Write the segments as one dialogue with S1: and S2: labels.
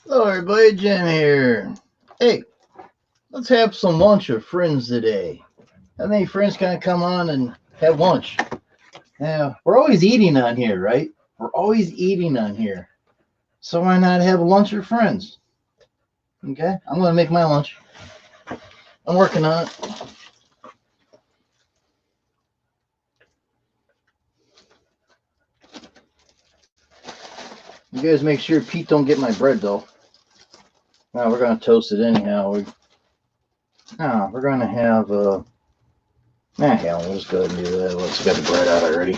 S1: Hello, everybody. Jim here. Hey, let's have some lunch with friends today. How many friends can I come on and have lunch? Now, we're always eating on here, right? We're always eating on here. So why not have lunch with friends? Okay, I'm going to make my lunch. I'm working on it. You guys make sure Pete don't get my bread, though. No, we're going to toast it anyhow. We're going to have, hell, we'll just go ahead and do that. Let's get the bread out already.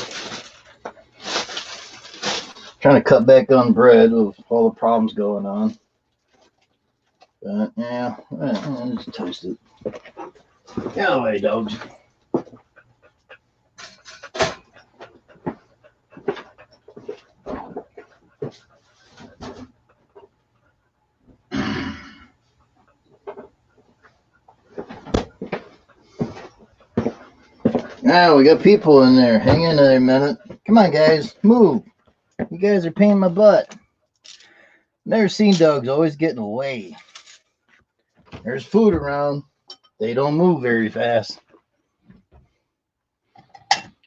S1: Trying to cut back on bread with all the problems going on. But yeah, just toast it. Get out of the way, dogs. Now we got people in there. Hang in there a minute. Come on, guys, move. You guys are paying my butt. Never seen dogs always getting away. There's food around. They don't move very fast.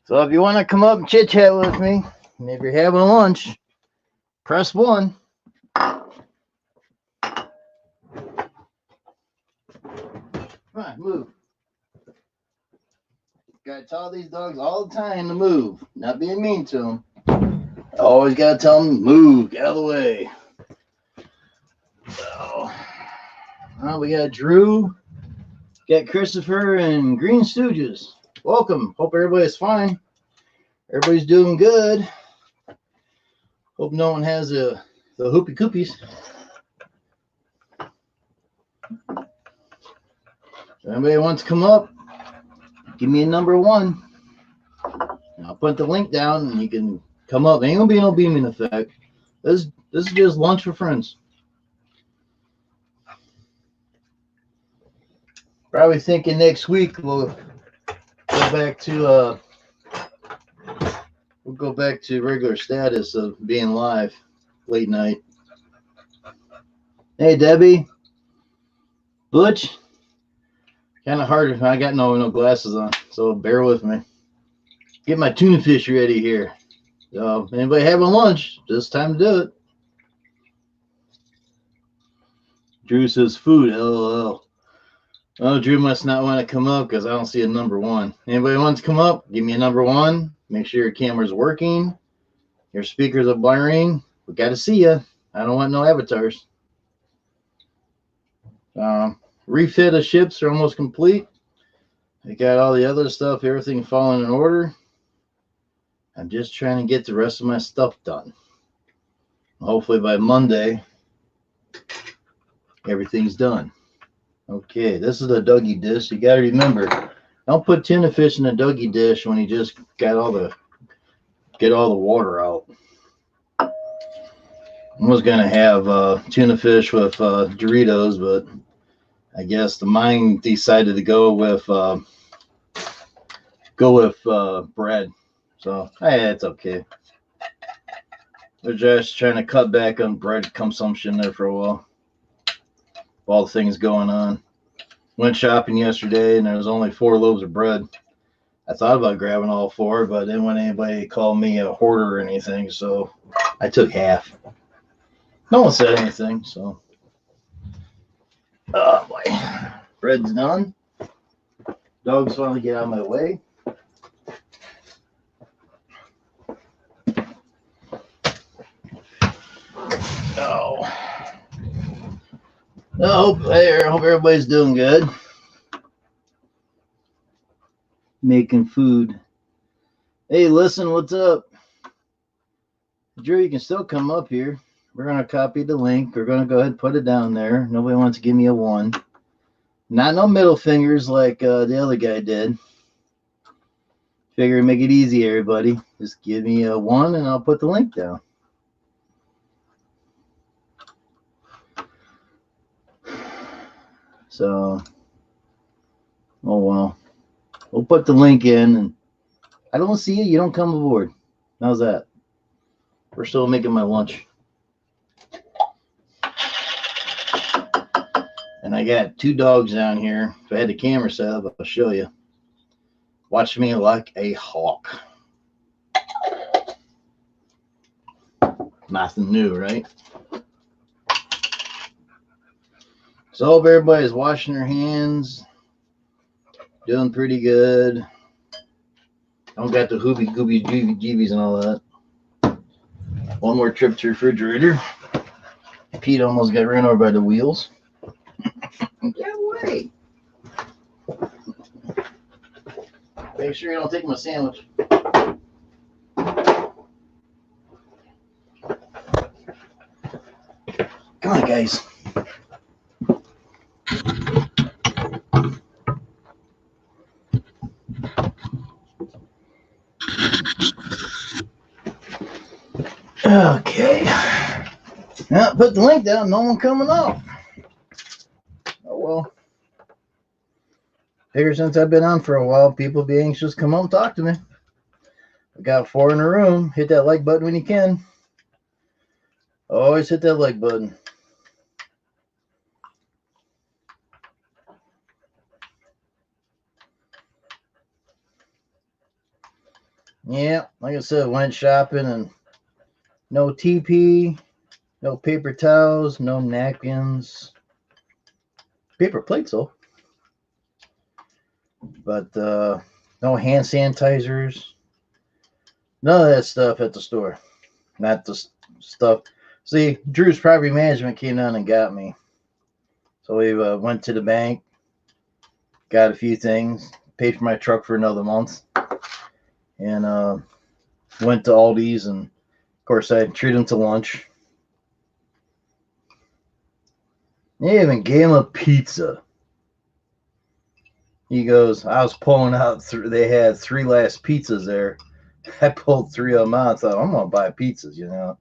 S1: So if you want to come up and chit chat with me, and if you're having lunch, press 1. Come on, move. Gotta tell these dogs all the time to move. Not being mean to them. I always gotta tell them, move, get out of the way. So, well, we got Drew, got Christopher, and Green Stooges. Welcome. Hope everybody's fine. Everybody's doing good. Hope no one has the hoopy coopies. If anybody wants to come up, give me a number 1. I'll put the link down and you can come up. Ain't gonna be no beaming effect. This is just lunch for friends. Probably thinking next week we'll go back to regular status of being live late night. Hey Debbie, Butch. Kind of hard. I got no glasses on, so bear with me. Get my tuna fish ready here. So anybody having lunch? Just time to do it. Drew says food. LOL. Oh, Drew must not want to come up because I don't see a number 1. Anybody wants to come up? Give me a number 1. Make sure your camera's working. Your speakers are blaring. We got to see you. I don't want no avatars. Refit of ships are almost complete. I got all the other stuff, everything falling in order. I'm just trying to get the rest of my stuff done. Hopefully by Monday, everything's done. Okay, this is a Dougie dish. You got to remember, don't put tuna fish in a Dougie dish when you just got get all the water out. I was gonna have tuna fish with Doritos, but I guess the mind decided to go with bread. So hey, it's okay. They're just trying to cut back on bread consumption there for a while. All the things going on. Went shopping yesterday and there was only 4 loaves of bread. I thought about grabbing all 4, but didn't want anybody to call me a hoarder or anything, so I took half. No one said anything, so. Oh boy. Bread's done. Dogs finally get out of my way. Oh. I hope everybody's doing good. Making food. Hey, listen, what's up? Drew, you can still come up here. We're going to copy the link. We're going to go ahead and put it down there. Nobody wants to give me a 1. Not no middle fingers like the other guy did. Figure make it easy, everybody. Just give me a 1 and I'll put the link down. So, oh well. We'll put the link in and I don't see you. You don't come aboard. How's that? We're still making my lunch. And I got 2 dogs down here. If I had the camera set up, I'll show you. Watch me like a hawk. Nothing new, right? So hope everybody's washing their hands. Doing pretty good. Don't got the hoobie gooby jeebies and all that. One more trip to the refrigerator. Pete almost got ran over by the wheels. Get away. Make sure you don't take my sandwich. Come on, guys. Okay. Now, put the link down. No one coming up. Oh, well. Figure since I've been on for a while, people be anxious to come home and talk to me. I got 4 in the room. Hit that like button when you can. Always hit that like button. Yeah, like I said, went shopping and no TP, no paper towels, no napkins. Paper plates, though. But no hand sanitizers. None of that stuff at the store. Not the stuff. See, Drew's property management came down and got me. So we went to the bank, got a few things, paid for my truck for another month, and went to Aldi's, and of course I treated him to lunch. They even gave him a pizza. He goes, I was pulling out, they had 3 last pizzas there. I pulled 3 of them out. I thought, I'm going to buy pizzas, you know.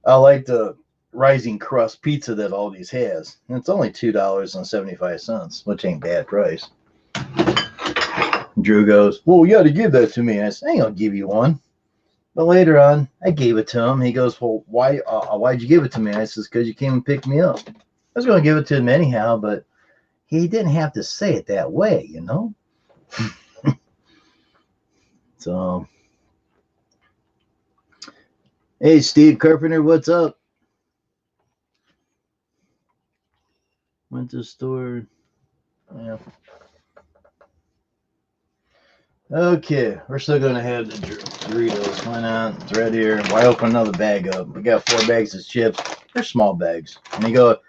S1: I like the rising crust pizza that Aldi's has. And it's only $2.75, which ain't bad price. Drew goes, well, you got to give that to me. I said, I ain't going to give you one. But later on, I gave it to him. He goes, well, why'd you give it to me? I says, because you came and picked me up. I was going to give it to him anyhow, but he didn't have to say it that way, you know? So, hey, Steve Carpenter, what's up? Went to the store. Yeah. Okay, we're still going to have the Doritos. Why not? It's right here. Why open another bag up? We got 4 bags of chips. They're small bags. And they go,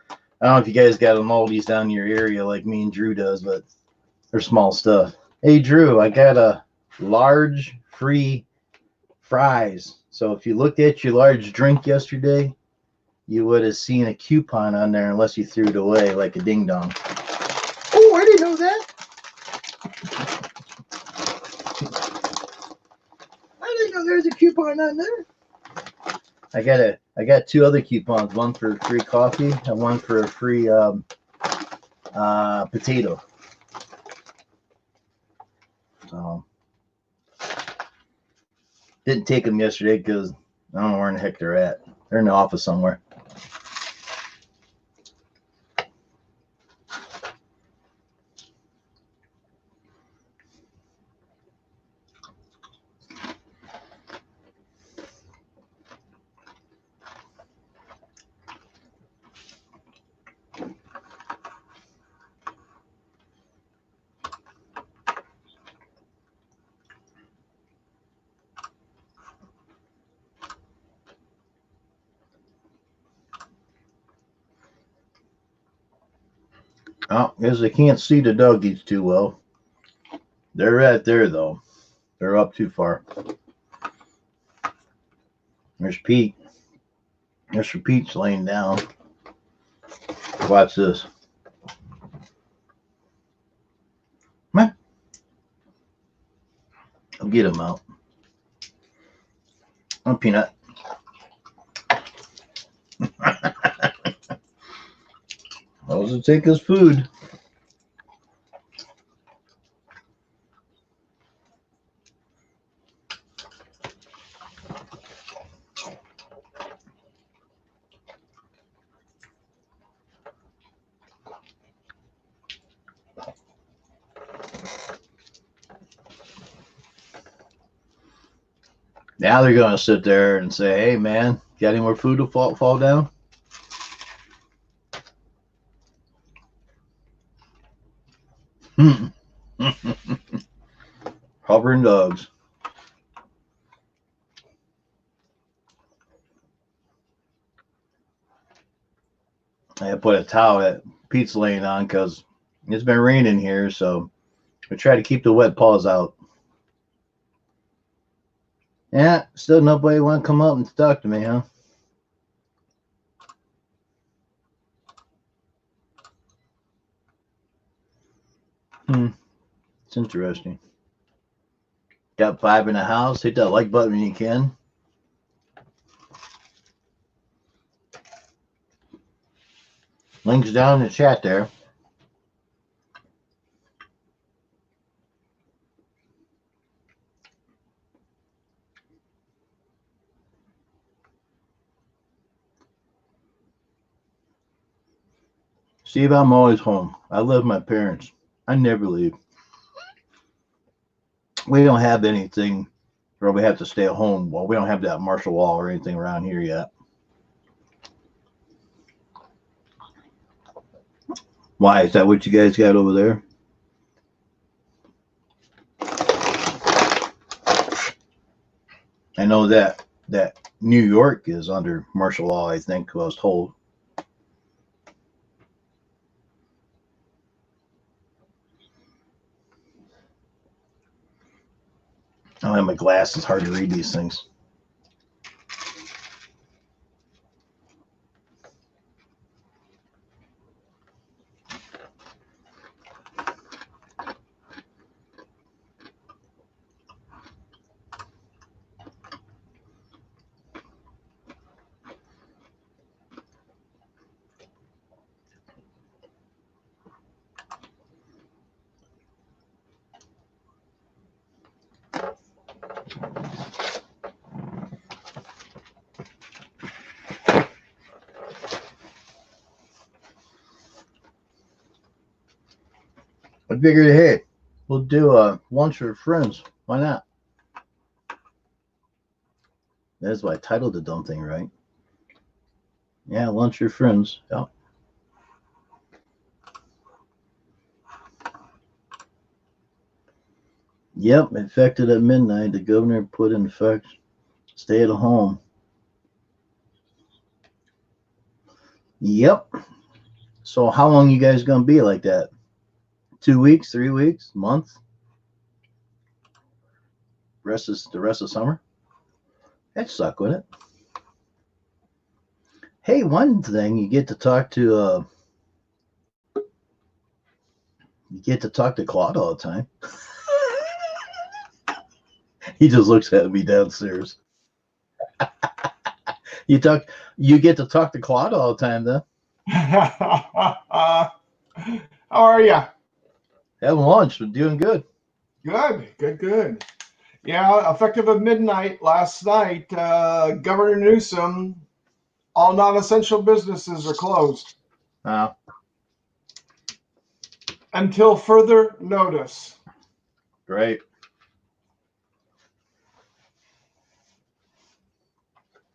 S1: I don't know if you guys got them Aldi's down in your area like me and Drew does, but they're small stuff. Hey, Drew, I got a large free fries. So if you looked at your large drink yesterday, you would have seen a coupon on there unless you threw it away like a ding dong. Oh, I didn't know that. I didn't know there was a coupon on there. I got 2 other coupons, one for free coffee and one for a free potato. So didn't take them yesterday because I don't know where in the heck they're at. They're in the office somewhere. Oh, because they can't see the doggies too well. They're right there, though. They're up too far. There's Pete. Mr. Pete's laying down. Watch this. Come on. I'll get him out. Oh, Peanut. Those will take his food. Now they're going to sit there and say, hey, man, got any more food to fall down? Hovering dogs. I put a towel that Pete's laying on because it's been raining here, so we try to keep the wet paws out. Yeah, still nobody want to come up and talk to me, huh? It's interesting. Got 5 in the house. Hit that like button when you can. Links down in the chat there. Steve, I'm always home. I love my parents. I never leave. We don't have anything where we have to stay at home. Well, we don't have that martial law or anything around here yet. Why? Is that what you guys got over there? I know that New York is under martial law, I think, I was told. I don't have my glasses. It's hard to read these things. I figured, hey, we'll do a lunch with friends. Why not? That's why I titled the dumb thing, right? Yeah, lunch with friends. Yeah. Yep, infected at midnight. The governor put in effect stay at home. Yep. So how long you guys gonna be like that? 2 weeks, 3 weeks, month? The rest of summer? That'd suck, wouldn't it? Hey, one thing you get to talk to Claude all the time. He just looks at me downstairs. You get to talk to Claude all the time, then.
S2: How are you?
S1: Having lunch, we're doing good.
S2: Good. Yeah, effective at midnight last night, Governor Newsom, all non-essential businesses are closed until further notice.
S1: Great.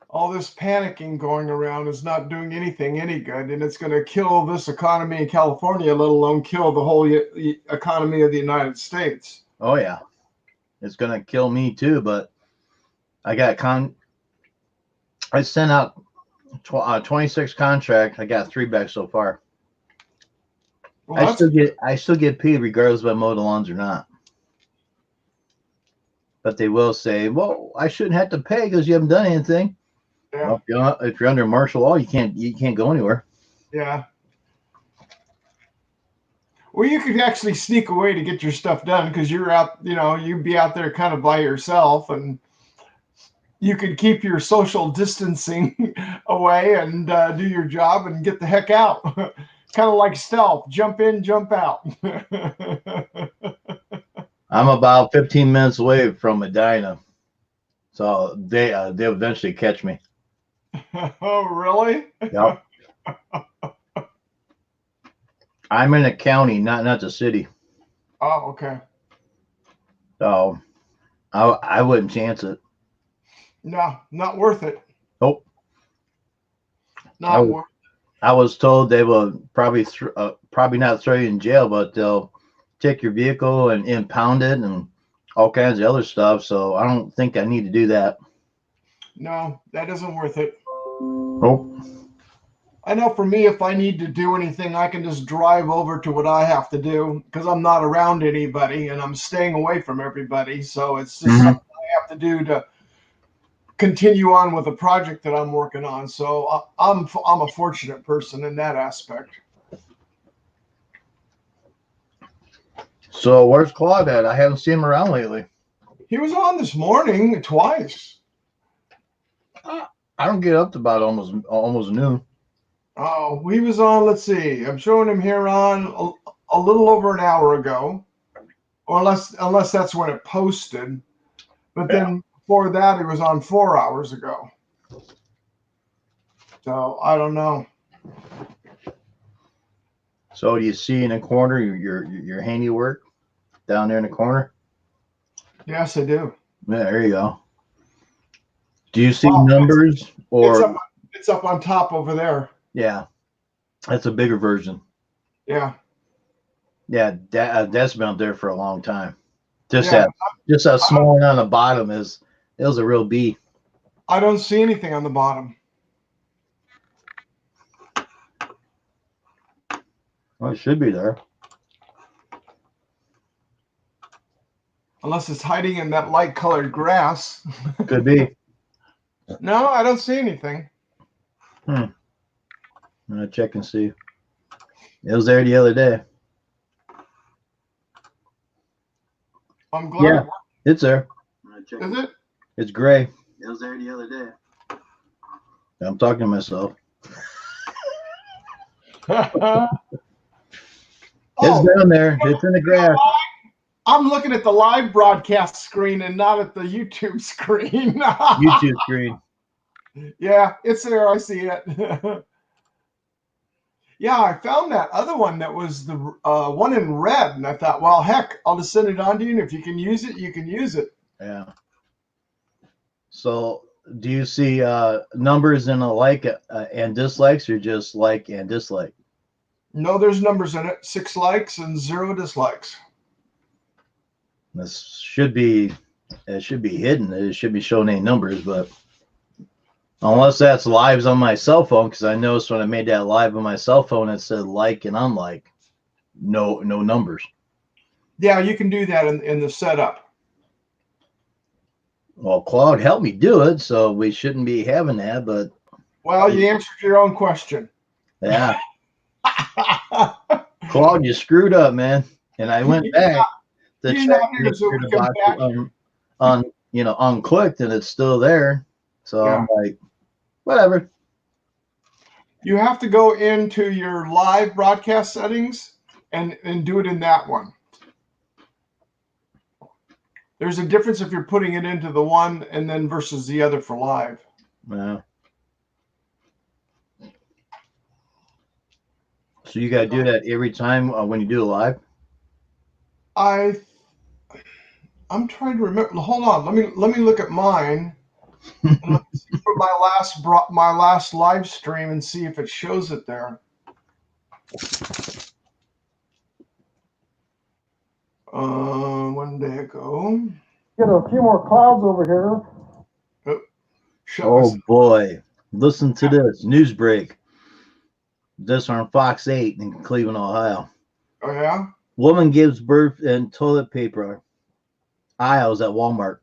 S2: All this panicking going around is not doing anything any good, and it's going to kill this economy in California, let alone kill the whole economy of the United States.
S1: Oh yeah, it's gonna kill me too. But I sent out 26 contracts. I got 3 back so far. Well, I still get paid regardless if I mow the lawns or not. But they will say, "Well, I shouldn't have to pay because you haven't done anything." Yeah. Well, if you're under martial law, you can't go anywhere.
S2: Yeah. Well, you could actually sneak away to get your stuff done because you're out, you'd be out there kind of by yourself, and you could keep your social distancing away and do your job and get the heck out. Kind of like stealth, jump in, jump out.
S1: I'm about 15 minutes away from Medina, so they'll eventually catch me.
S2: Oh, really?
S1: Yep. I'm in a county, not the city.
S2: Oh, okay.
S1: So I wouldn't chance it.
S2: No, not worth it.
S1: Nope.
S2: Not worth.
S1: I was told they will probably not throw you in jail, but they'll take your vehicle and impound it and all kinds of other stuff. So I don't think I need to do that.
S2: No, that isn't worth it.
S1: Nope.
S2: I know for me, if I need to do anything, I can just drive over to what I have to do because I'm not around anybody and I'm staying away from everybody. So it's just something I have to do to continue on with the project that I'm working on. So I'm a fortunate person in that aspect.
S1: So where's Claude at? I haven't seen him around lately.
S2: He was on this morning twice.
S1: I don't get up to about almost noon.
S2: Oh, he was on. Let's see. I'm showing him here on a little over an hour ago, or unless that's when it posted. But then before that, he was on 4 hours ago. So I don't know.
S1: So do you see in the corner your handiwork down there in the corner?
S2: Yes, I do.
S1: Yeah, there you go. Do you see numbers or
S2: it's up on top over there?
S1: Yeah, that's a bigger version.
S2: Yeah.
S1: Yeah, that's been up there for a long time. Just that small one on the bottom it was a real B.
S2: I don't see anything on the bottom.
S1: Well, it should be there.
S2: Unless it's hiding in that light colored grass.
S1: Could be.
S2: No, I don't see anything.
S1: I'm gonna check and see. It was there the other day.
S2: I'm glad.
S1: Yeah, it's there.
S2: Is it?
S1: It's gray. It was there the other day. I'm talking to myself. It's down there. It's in the grass.
S2: I'm looking at the live broadcast screen and not at the YouTube screen.
S1: YouTube screen.
S2: Yeah, it's there. I see it. Yeah, I found that other one that was the one in red, and I thought, well, heck, I'll just send it on to you, and if you can use it, you can use it.
S1: Yeah. So, do you see numbers in a like and dislikes, or just like and dislike?
S2: No, there's numbers in it. 6 likes and 0 dislikes.
S1: It should be hidden. It should be showing any numbers, but unless that's lives on my cell phone, because I noticed when I made that live on my cell phone, it said like and unlike, no numbers.
S2: Yeah, you can do that in the setup.
S1: Well, Claude helped me do it, so we shouldn't be having that. But
S2: well, you answered your own question.
S1: Yeah. Claude, you screwed up, man. And I went back to check the box unclicked, and it's still there. So yeah. I'm like, whatever.
S2: You have to go into your live broadcast settings and do it in that one. There's a difference if you're putting it into the one and then versus the other for live.
S1: Yeah. So you got to do that every time when you do a live?
S2: I'm trying to remember. Hold on. Let me look at mine. And let me see for my last live stream and see if it shows it there. One day ago.
S3: Get a few more clouds over here.
S1: Oh boy. Listen to this. News break. This on Fox 8 in Cleveland, Ohio.
S2: Oh, yeah?
S1: Woman gives birth in toilet paper aisles at Walmart.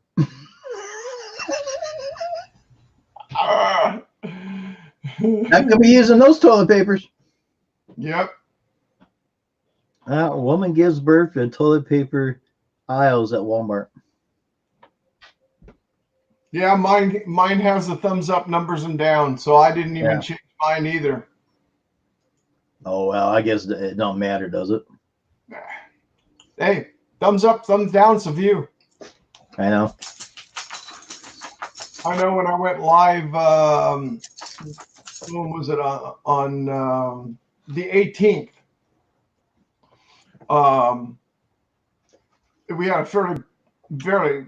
S1: Not gonna be using those toilet papers.
S2: Yep.
S1: Woman gives birth in toilet paper aisles at Walmart.
S2: Yeah, mine has the thumbs up, numbers, and down, so I didn't even change mine either.
S1: Oh well, I guess it don't matter, does it?
S2: Hey, thumbs up, thumbs down's a view.
S1: I know.
S2: I know when I went live, when was it on the 18th? We had a very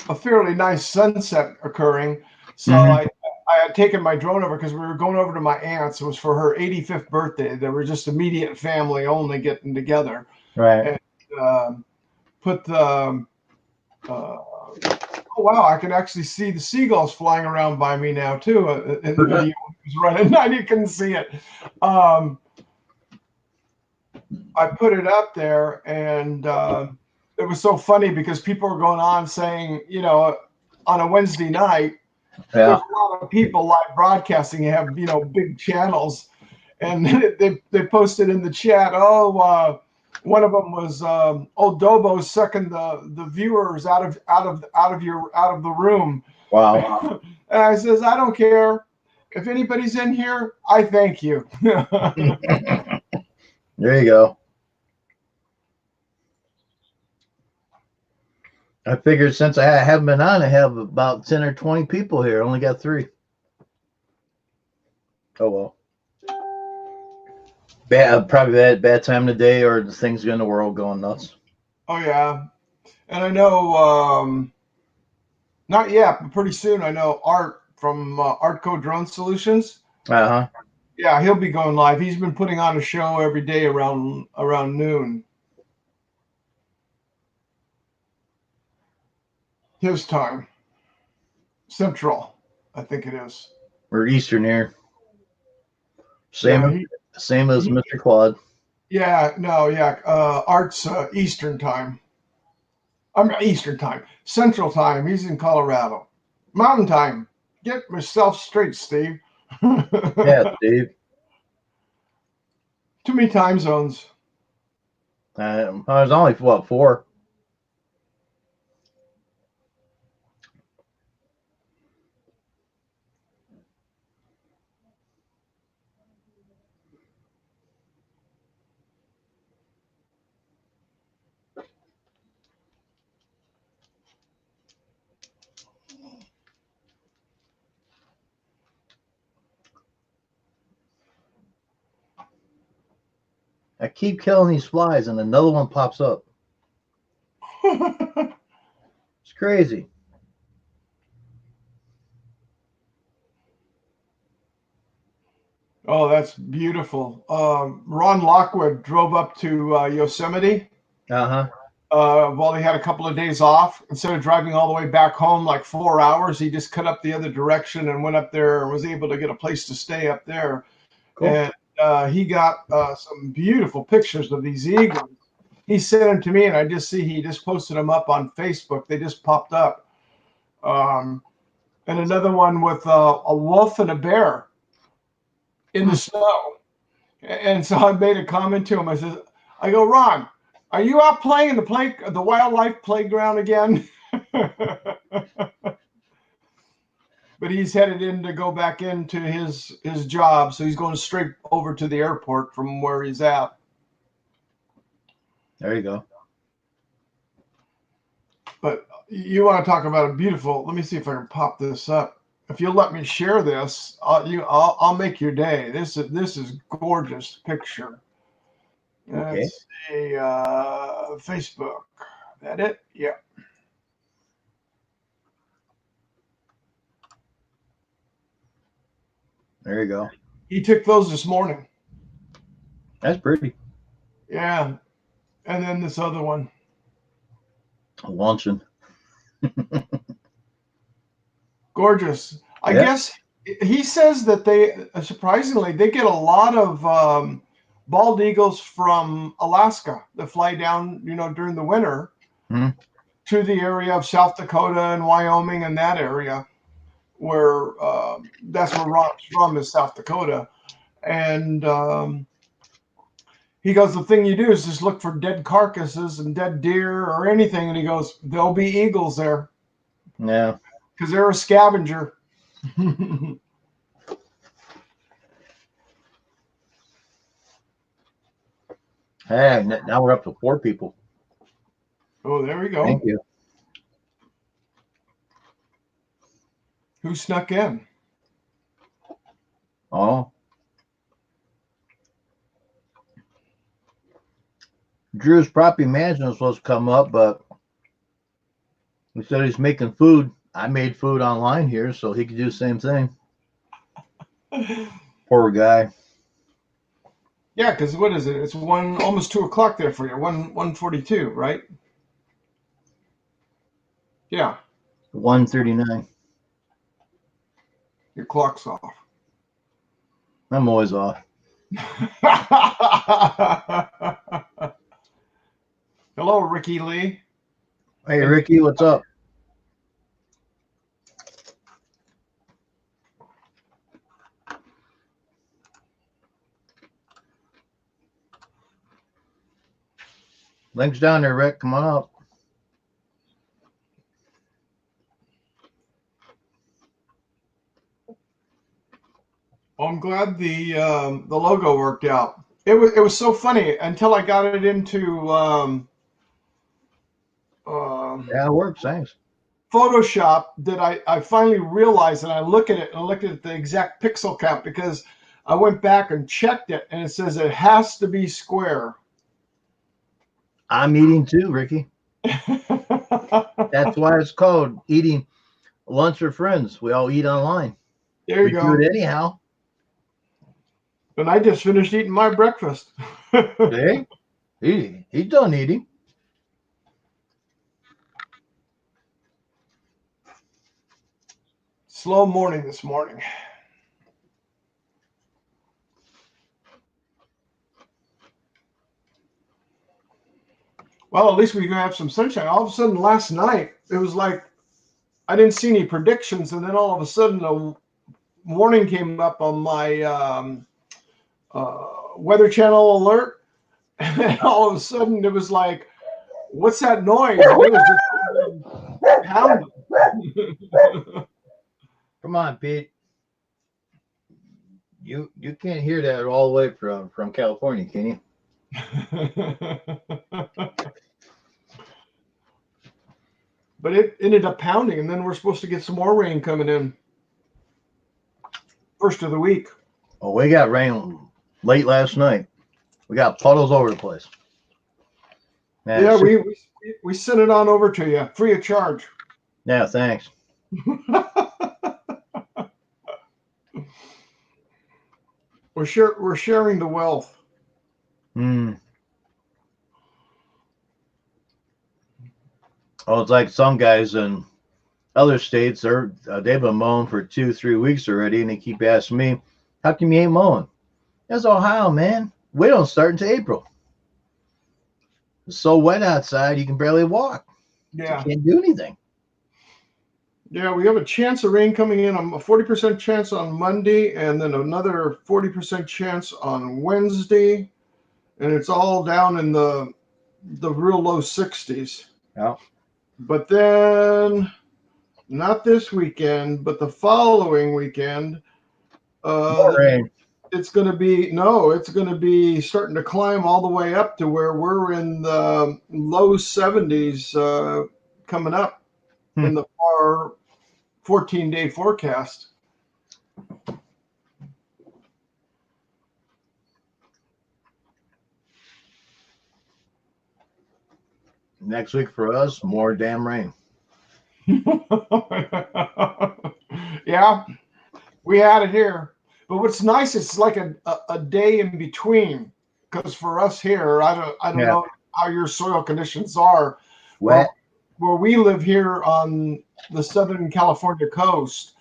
S2: a fairly nice sunset occurring. So
S1: Mhm.
S2: I had taken my drone over because we were going over to my aunt's. It was for her 85th birthday. They were just immediate family only getting together.
S1: Right.
S2: And put the oh wow, I can actually see the seagulls flying around by me now too in the video. It was right at night, you couldn't see it. I put it up there, and it was so funny because people were going on saying, you know, on a Wednesday night, there's
S1: Yeah.
S2: a lot of people live broadcasting, have, you know, big channels, and they posted in the chat, oh, one of them was old Dobo sucking the viewers out of the room.
S1: Wow.
S2: And I says, I don't care if anybody's in here. I thank you.
S1: There you go. I figured since I haven't been on, I have about 10 or 20 people here. Only got 3. Oh well. Probably bad time of the day, or the things in the world going nuts.
S2: Oh yeah, and I know not yet, but pretty soon I know Art from Artco Drone Solutions.
S1: Uh-huh.
S2: Yeah, he'll be going live. He's been putting on a show every day around noon. His time. Central, I think it is.
S1: We're Eastern here.
S2: Yeah,
S1: Same as Mr. Claude.
S2: yeah, no, yeah. Art's Eastern time. I'm Eastern time. Central time. He's in Colorado. Mountain time. Get myself straight, Steve.
S1: Yeah, Steve.
S2: Too many time zones.
S1: I was only, what, 4? I keep killing these flies, and another one pops up. It's crazy.
S2: Oh, that's beautiful. Ron Lockwood drove up to Yosemite
S1: Uh-huh.
S2: while he had a couple of days off. Instead of driving all the way back home like 4 hours, he just cut up the other direction and went up there and was able to get a place to stay up there.
S1: Cool.
S2: And he got some beautiful pictures of these eagles. He sent them to me, and I just see he just posted them up on Facebook. They just popped up. And another one with a wolf and a bear in the snow. And so I made a comment to him. I go, Ron, are you out playing in the wildlife playground again? But he's headed in to go back into his job, so he's going straight over to the airport from where he's at.
S1: There you go.
S2: But you want to talk about a beautiful? Let me see if I can pop this up. If you'll let me share this, I'll make your day. This is gorgeous picture.
S1: Okay.
S2: Let's see, Facebook. That it? Yeah.
S1: There you go.
S2: He took those this morning.
S1: That's pretty.
S2: Yeah. And then this other one.
S1: Luncheon.
S2: Gorgeous. I
S1: Yeah.
S2: guess he says that they surprisingly they get a lot of bald eagles from Alaska that fly down, you know, during the winter to the area of South Dakota and Wyoming and that area where that's where Ron's from, is South Dakota. And he goes, the thing you do is just look for dead carcasses and dead deer or anything. And he goes, there'll be eagles there.
S1: Yeah.
S2: Because they're a scavenger.
S1: Hey, now we're up to 4 people.
S2: Oh, there we go.
S1: Thank you.
S2: Who snuck in?
S1: Oh. Drew's property management was supposed to come up, but He said he's making food. I made food online here, so he could do the same thing. Poor guy.
S2: Yeah, because what is it? It's almost 2 o'clock there for you. 1:42, right? Yeah,
S1: 1:39.
S2: your clock's off.
S1: I'm always off.
S2: Hello, Ricky Lee.
S1: Hey, Ricky, what's up? Link's down there, Rick. Come on up.
S2: I'm glad the logo worked out. It was so funny until I got it into
S1: Yeah, it works. Thanks.
S2: Photoshop that I finally realized, and I look at it and I looked at the exact pixel count because I went back and checked it, and it says it has to be square.
S1: I'm eating too, Ricky. That's why it's called eating lunch with friends. We all eat online.
S2: There
S1: We
S2: you
S1: do
S2: go.
S1: it anyhow.
S2: And I just finished eating my breakfast.
S1: Hey, he's done eating.
S2: Slow morning this morning. Well, at least we're going to have some sunshine. All of a sudden, last night, it was like I didn't see any predictions. And then all of a sudden, a warning came up on my Weather Channel alert. And then all of a sudden, it was like, what's that noise? And it was just pounding.
S1: Come on, Pete. You can't hear that all the way from California, can you?
S2: But it ended up pounding, and then we're supposed to get some more rain coming in. First of the week.
S1: Oh, we got rain late last night. We got puddles over the place. Man,
S2: Yeah, we sent it on over to you free of charge.
S1: Yeah, thanks.
S2: We're sharing the wealth.
S1: Oh, it's like some guys in other states, they've been mowing for 2-3 weeks already, and they keep asking me, how come you ain't mowing? That's Ohio, man. We don't start until April. It's so wet outside, you can barely walk.
S2: Yeah.
S1: You can't do anything.
S2: Yeah, we have a chance of rain coming in, a 40% chance on Monday, and then another 40% chance on Wednesday. And it's all down in the real low 60s.
S1: Yeah.
S2: But then, not this weekend, but the following weekend,
S1: More rain.
S2: it's going to be starting to climb all the way up to where we're in the low 70s coming up in the far 14-day forecast.
S1: Next week for us, more damn rain.
S2: Yeah, we had it here. But what's nice, it's like a day in between. Because for us here, I don't know how your soil conditions are.
S1: Wet.
S2: Where we live here on the Southern California coast,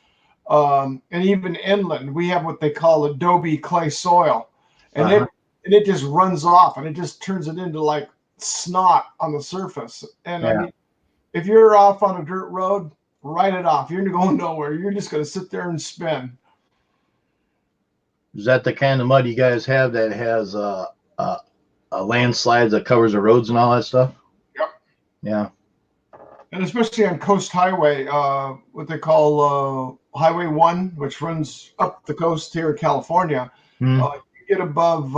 S2: and even inland, we have what they call adobe clay soil, and it just runs off, and it just turns it into like snot on the surface. And I mean, if you're off on a dirt road, write it off. You're going nowhere. You're just going to sit there and spin.
S1: Is that the kind of mud you guys have that has a landslide that covers the roads and all that stuff?
S2: Yep.
S1: Yeah.
S2: And especially on Coast Highway, what they call Highway 1, which runs up the coast here in California. You get above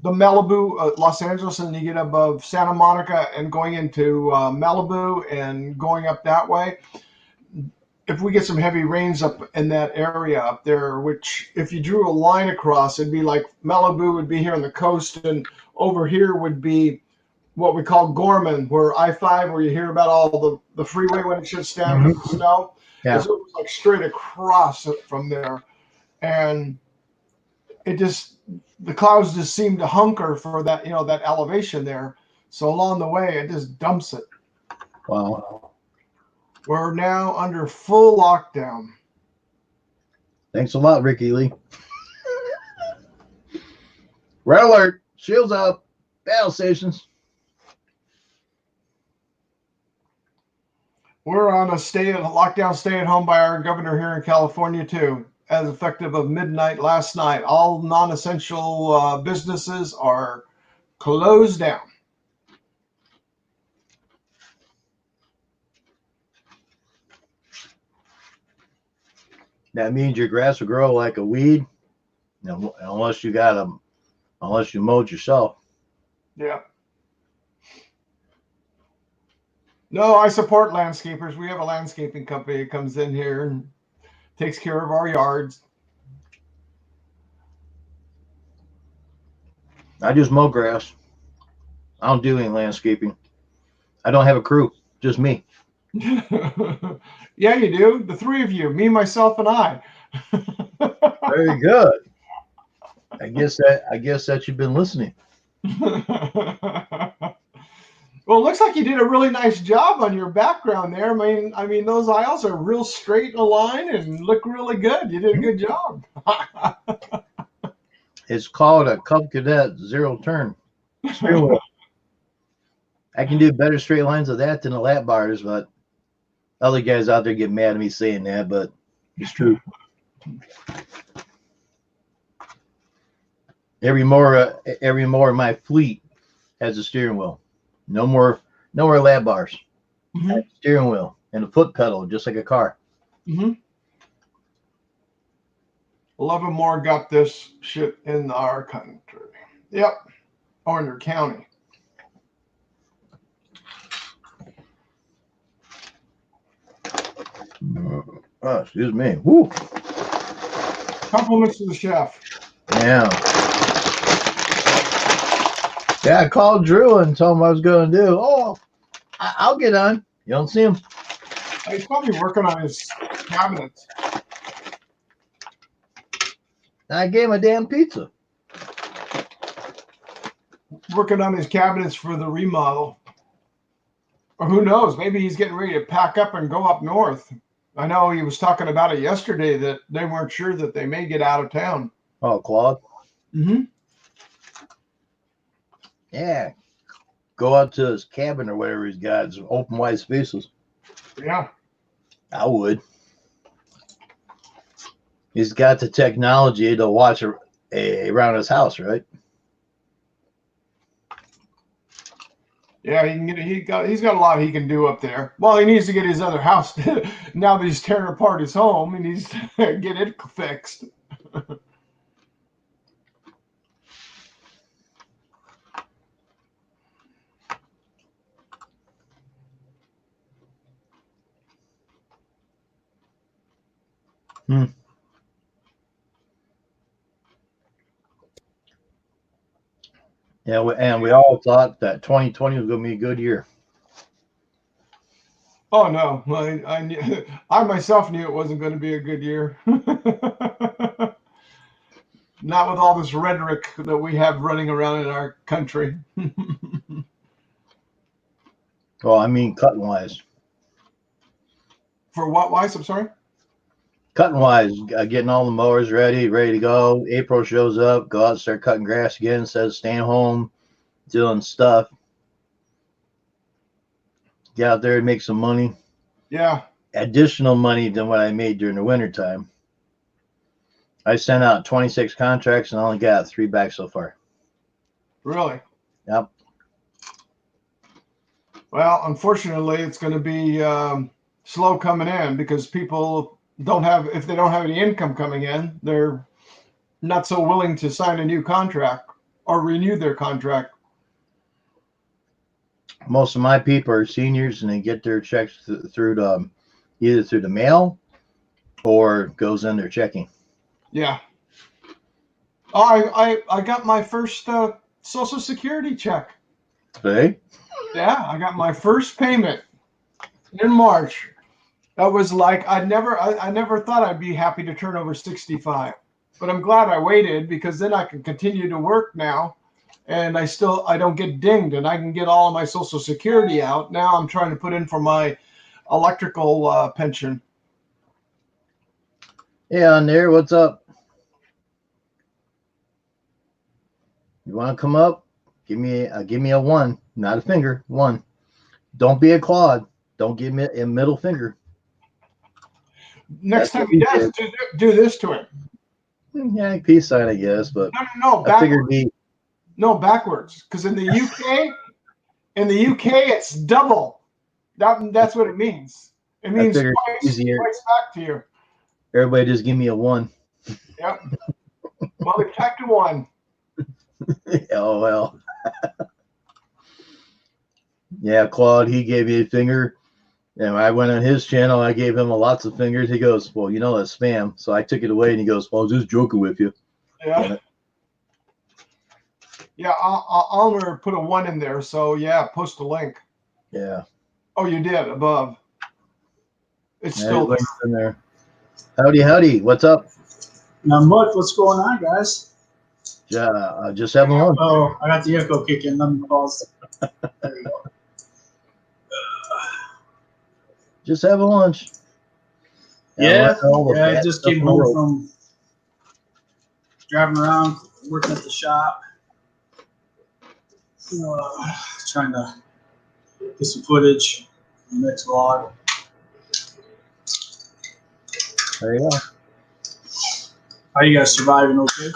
S2: the Malibu, Los Angeles, and you get above Santa Monica and going into Malibu and going up that way. If we get some heavy rains up in that area up there, which if you drew a line across, it'd be like Malibu would be here on the coast, and over here would be what we call Gorman, where I-5, where you hear about all the freeway when it shuts down because of snow.
S1: Yeah.
S2: It's like straight across it from there. And the clouds just seem to hunker for that, that elevation there. So along the way, it just dumps it.
S1: Wow.
S2: We're now under full lockdown.
S1: Thanks a lot, Ricky Lee. Red alert. Shields up. Battle stations.
S2: We're on a lockdown, stay at home by our governor here in California too, as effective of midnight last night. All non-essential businesses are closed down.
S1: That means your grass will grow like a weed, unless you mowed yourself.
S2: Yeah. No, I support landscapers. We have a landscaping company that comes in here and takes care of our yards.
S1: I just mow grass. I don't do any landscaping. I don't have a crew, just me.
S2: Yeah, you do. The three of you, me, myself, and I.
S1: Very good. I guess that you've been listening.
S2: Well, it looks like you did a really nice job on your background there. I mean, those aisles are real straight in a line and look really good. You did a good job.
S1: It's called a Cub Cadet zero turn steering wheel. I can do better straight lines of that than the lap bars, but other guys out there get mad at me saying that, but it's true. Every more of my fleet has a steering wheel. No more lap bars.
S2: Mm-hmm.
S1: Steering wheel and a foot pedal, just like a car.
S2: Mm-hmm. 11 more got this shit in our country. Yep. Or in your county.
S1: Oh, excuse me. Woo.
S2: Compliments to the chef.
S1: Yeah. Yeah, I called Drew and told him what I was going to do. Oh, I'll get on. You don't see him.
S2: He's probably working on his cabinets.
S1: I gave him a damn pizza.
S2: Working on his cabinets for the remodel. Or who knows? Maybe he's getting ready to pack up and go up north. I know he was talking about it yesterday that they weren't sure that they may get out of town.
S1: Oh, Claude?
S2: Mm-hmm.
S1: Yeah. Go out to his cabin or whatever he's got. It's open wide spaces.
S2: Yeah.
S1: I would. He's got the technology to watch around his house, right?
S2: Yeah, he's got a lot he can do up there. Well, he needs to get his other house. Now that he's tearing apart his home, he needs to get it fixed.
S1: Yeah, and we all thought that 2020 was going to be a good year.
S2: Oh no, I myself knew it wasn't going to be a good year. Not with all this rhetoric that we have running around in our country.
S1: Well, I mean, cutting wise.
S2: For what wise? I'm sorry.
S1: Cutting wise, getting all the mowers ready to go. April shows up, go out, start cutting grass again. Instead of staying home, doing stuff. Get out there and make some money.
S2: Yeah.
S1: Additional money than what I made during the wintertime. I sent out 26 contracts and I only got 3 back so far.
S2: Really?
S1: Yep.
S2: Well, unfortunately, it's going to be slow coming in because people if they don't have any income coming in, they're not so willing to sign a new contract or renew their contract.
S1: Most of my people are seniors and they get their checks through either through the mail or goes in their checking.
S2: Yeah. I got my first Social Security check.
S1: Today?
S2: Yeah, I got my first payment in March. That was like I never thought I'd be happy to turn over 65, but I'm glad I waited because then I can continue to work now, and I don't get dinged, and I can get all of my Social Security out. Now I'm trying to put in for my electrical pension.
S1: Yeah, on there. What's up? You want to come up? Give me a 1, not a finger. 1. Don't be a Claude. Don't give me a middle finger.
S2: Next
S1: That's
S2: time he does, do this to him.
S1: Yeah, peace sign, I guess. But
S2: No,
S1: I figured
S2: backwards. Because in the UK, it's double. That's what it means. It means twice back to you.
S1: Everybody just give me a 1.
S2: Yep. Multiply to 1.
S1: Oh well. Yeah, Claude, he gave you a finger. And when I went on his channel, I gave him lots of fingers. He goes, well, that's spam. So I took it away, and he goes, well, I was just joking with you.
S2: Yeah. Yeah, I'll put a 1 in there. So, yeah, post a link.
S1: Yeah.
S2: Oh, you did, above. It's still there.
S1: In there. Howdy. What's up?
S4: Not much. What's going on, guys?
S1: Just having lunch.
S4: Oh, I got the echo kicking. Let me pause. There you go.
S1: Just having lunch.
S4: Yeah, I just came home from driving around, working at the shop, trying to get some footage for the next vlog.
S1: There you go.
S4: How you guys surviving? Okay.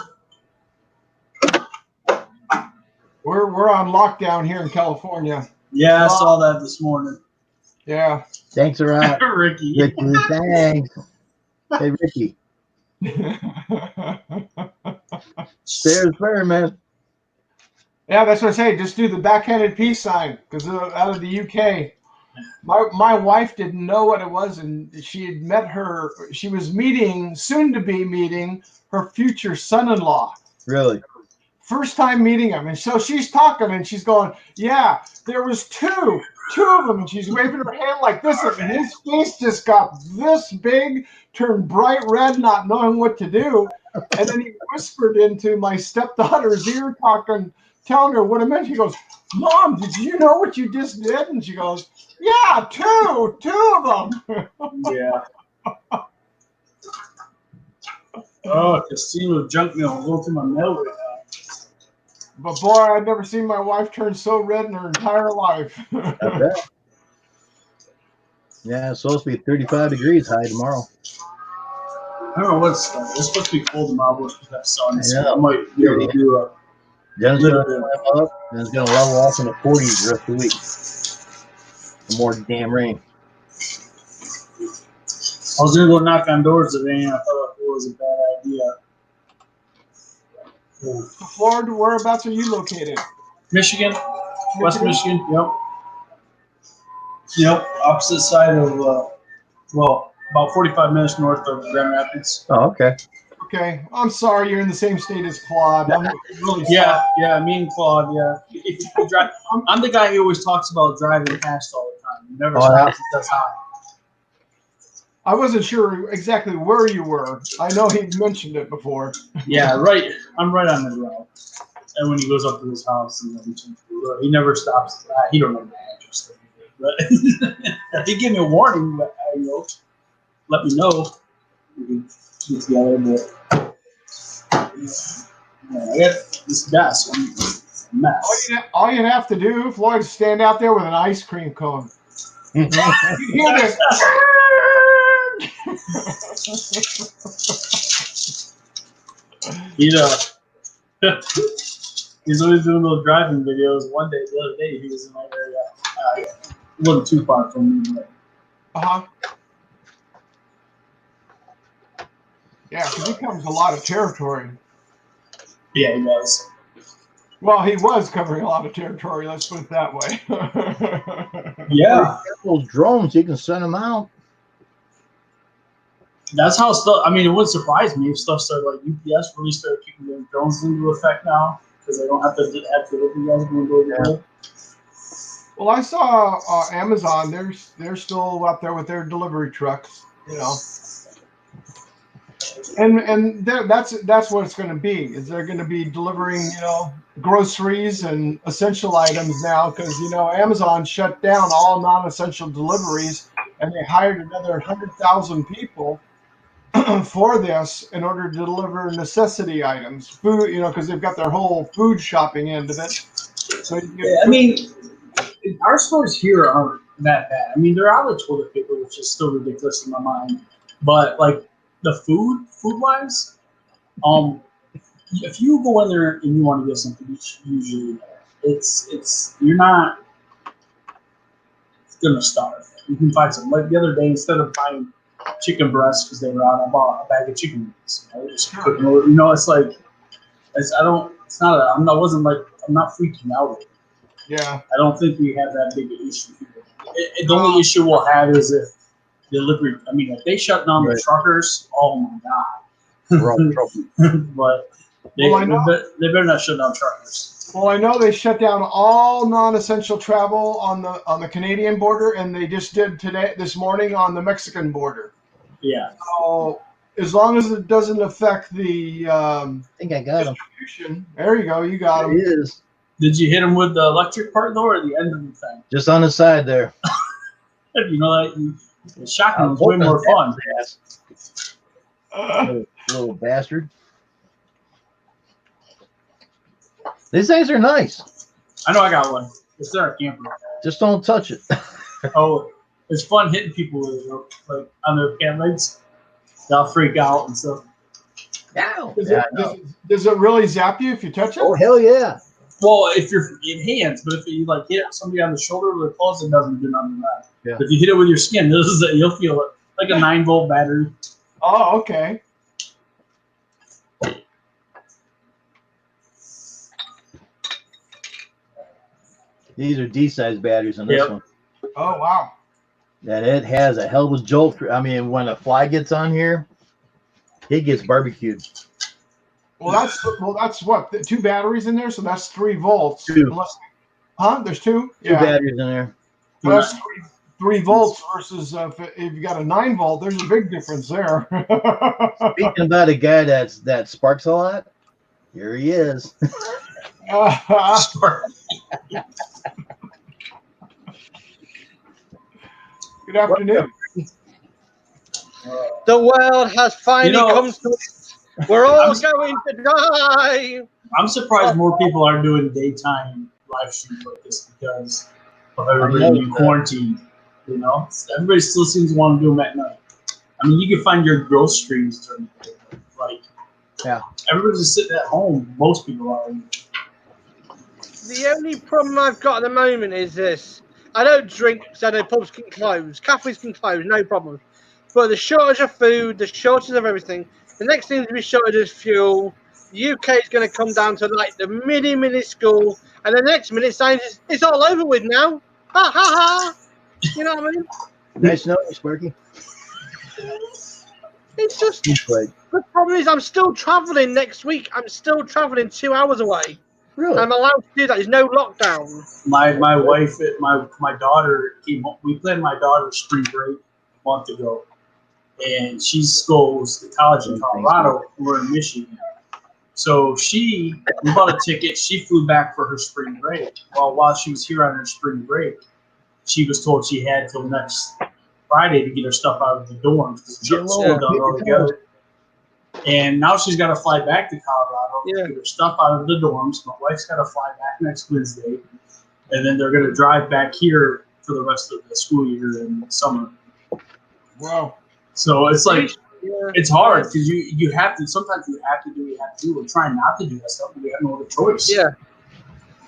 S2: We're on lockdown here in California.
S4: Yeah, I saw that this morning.
S2: Yeah.
S1: Thanks a lot,
S4: Ricky.
S1: Thanks. Hey, Ricky. Fair, man.
S2: Yeah, that's what I say. Just do the backhanded peace sign because out of the UK. My wife didn't know what it was, and she had met she was soon to be meeting her future son-in-law.
S1: Really?
S2: First time meeting him. And so she's talking and she's going, yeah, there was two of them. And she's waving her hand like this. And his face just got this big, turned bright red, not knowing what to do. And then he whispered into my stepdaughter's ear telling her what it meant. She goes, Mom, did you know what you just did? And she goes, yeah, two of them.
S4: Yeah. Oh, casino junk mail going through my mail right now.
S2: But boy, I've never seen my wife turn so red in her entire life.
S1: I bet. Yeah, it's supposed to be 35 degrees high tomorrow.
S4: I don't know what's supposed to be cold tomorrow. We're supposed to have sun. So
S1: Yeah.
S4: I might be able to do a.
S1: Then it's going to level up, and it's going to level off in the 40s the rest of the week. For more damn rain.
S4: I was going to go knock on doors today, and I thought it was a bad idea. Yeah.
S2: Florida, whereabouts are you located?
S4: Michigan, West Michigan. Yep. Opposite side of, about 45 minutes north of Grand Rapids.
S1: Oh, okay.
S2: Okay. I'm sorry you're in the same state as Claude. I'm really sorry.
S4: Yeah, me and Claude, yeah. If you drive, I'm the guy who always talks about driving past all the time. He never stops and says hi.
S2: I wasn't sure exactly where you were. I know he mentioned it before.
S4: Yeah, right. I'm right on the road. And when he goes up to his house, he never stops. He don't know the address. But if he give me a warning, let me know. We can get together. But I got this desk. I'm a mess.
S2: All you'd have to do, Floyd, is stand out there with an ice cream cone. You hear this?
S4: He's always doing those driving videos. One day, the other day, he was in my area. A little too far from me. But.
S2: Yeah, because he covers a lot of territory.
S4: Yeah, he does.
S2: Well, he was covering a lot of territory. Let's put it that way.
S4: Yeah.
S1: Those drones, you can send them out.
S4: That's how stuff. I mean, it wouldn't surprise me if stuff started like UPS really started kicking their drones into effect now because they don't have to look at you guys going to go.
S2: Well, I saw Amazon. They're still out there with their delivery trucks. And that's what it's going to be. Is they're going to be delivering groceries and essential items now because Amazon shut down all non-essential deliveries and they hired another 100,000 people for this in order to deliver necessity items, food. Because they've got their whole food shopping end of it. So
S4: I mean, our stores here aren't that bad. I mean, they're out of toilet paper, which is still ridiculous in my mind. But like the food wise, if you go in there and you want to get something, it's usually it's you're not gonna starve. You can find some. Like the other day, instead of buying chicken breasts because they were out, I bought a bag of chicken wings. It's like I don't. It's not. I'm not freaking out.
S2: Yeah.
S4: I don't think we have that big an issue here. The only issue we'll have is if delivery. I mean, if they shut down the truckers, oh my god.
S1: We're all in trouble.
S4: But they better not shut down truckers.
S2: Well, I know they shut down all non-essential travel on the Canadian border, and they just did this morning on the Mexican border.
S4: Yeah.
S2: So as long as it doesn't affect the
S1: I think I got him.
S2: distribution, there you go. You got him.
S1: There he is.
S4: Did you hit him with the electric part though, or the end of the thing?
S1: Just on the side there.
S4: You know that the shotgun was way more fun.
S1: Little bastard. These things are nice.
S4: I know I got one. It's there, camper.
S1: Just don't touch it.
S4: Oh, it's fun hitting people with it, like on their pant legs. They'll freak out and stuff.
S1: Ow.
S2: Does it really zap you if you touch it?
S1: Oh, hell yeah.
S4: Well, if you're in hands, but if you like hit somebody on the shoulder or the claws, it doesn't do nothing to that.
S1: Yeah.
S4: If you hit it with your skin, you'll feel it like a 9-volt battery.
S2: Oh, okay.
S1: These are D-size batteries on this one.
S2: Oh, wow.
S1: And it has a hell of a jolt. I mean, when a fly gets on here, it gets barbecued.
S2: Well, that's what 2 batteries in there, so that's 3 volts.
S1: 2.
S2: There's 2.
S1: Two batteries in there.
S2: Well, that's 3 volts versus if you got a 9 volt. There's a big difference there.
S1: Speaking about a guy that sparks a lot, here he is.
S2: Good afternoon.
S5: The world has finally come to it. We're all going to die.
S4: I'm surprised more people are doing daytime live streams like this because of everybody being quarantined. Everybody still seems to want to do them at night. I mean, you can find your groceries during the day. Like, everybody's just sitting at home. Most people are.
S5: The only problem I've got at the moment is this. I don't drink, so no pubs can close. Cafes can close, no problem. But the shortage of food, the shortage of everything, the next thing to be shortage is fuel. The UK is going to come down to like the mini school, and the next minute saying it's all over with now. Ha ha ha! You know what I mean?
S1: Nice knowing you, Sparky.
S5: It's just the problem is I'm still traveling next week. I'm still traveling 2 hours away.
S1: Really?
S5: I'm allowed to do that. There's no lockdown.
S4: My wife, my daughter came home. We planned my daughter's spring break a month ago, and she goes to college in Colorado. We're in Michigan. So we bought a ticket. She flew back for her spring break. While she was here on her spring break, she was told she had till next Friday to get her stuff out of the dorms because she had school done all together. And now she's got to fly back to Colorado, get her stuff out of the dorms. My wife's got to fly back next Wednesday, and then they're going to drive back here for the rest of the school year in the summer.
S2: Wow!
S4: So it's like it's hard because you have to. Sometimes you have to do what you have to do. We're trying not to do that stuff, but we have no other choice.
S5: Yeah.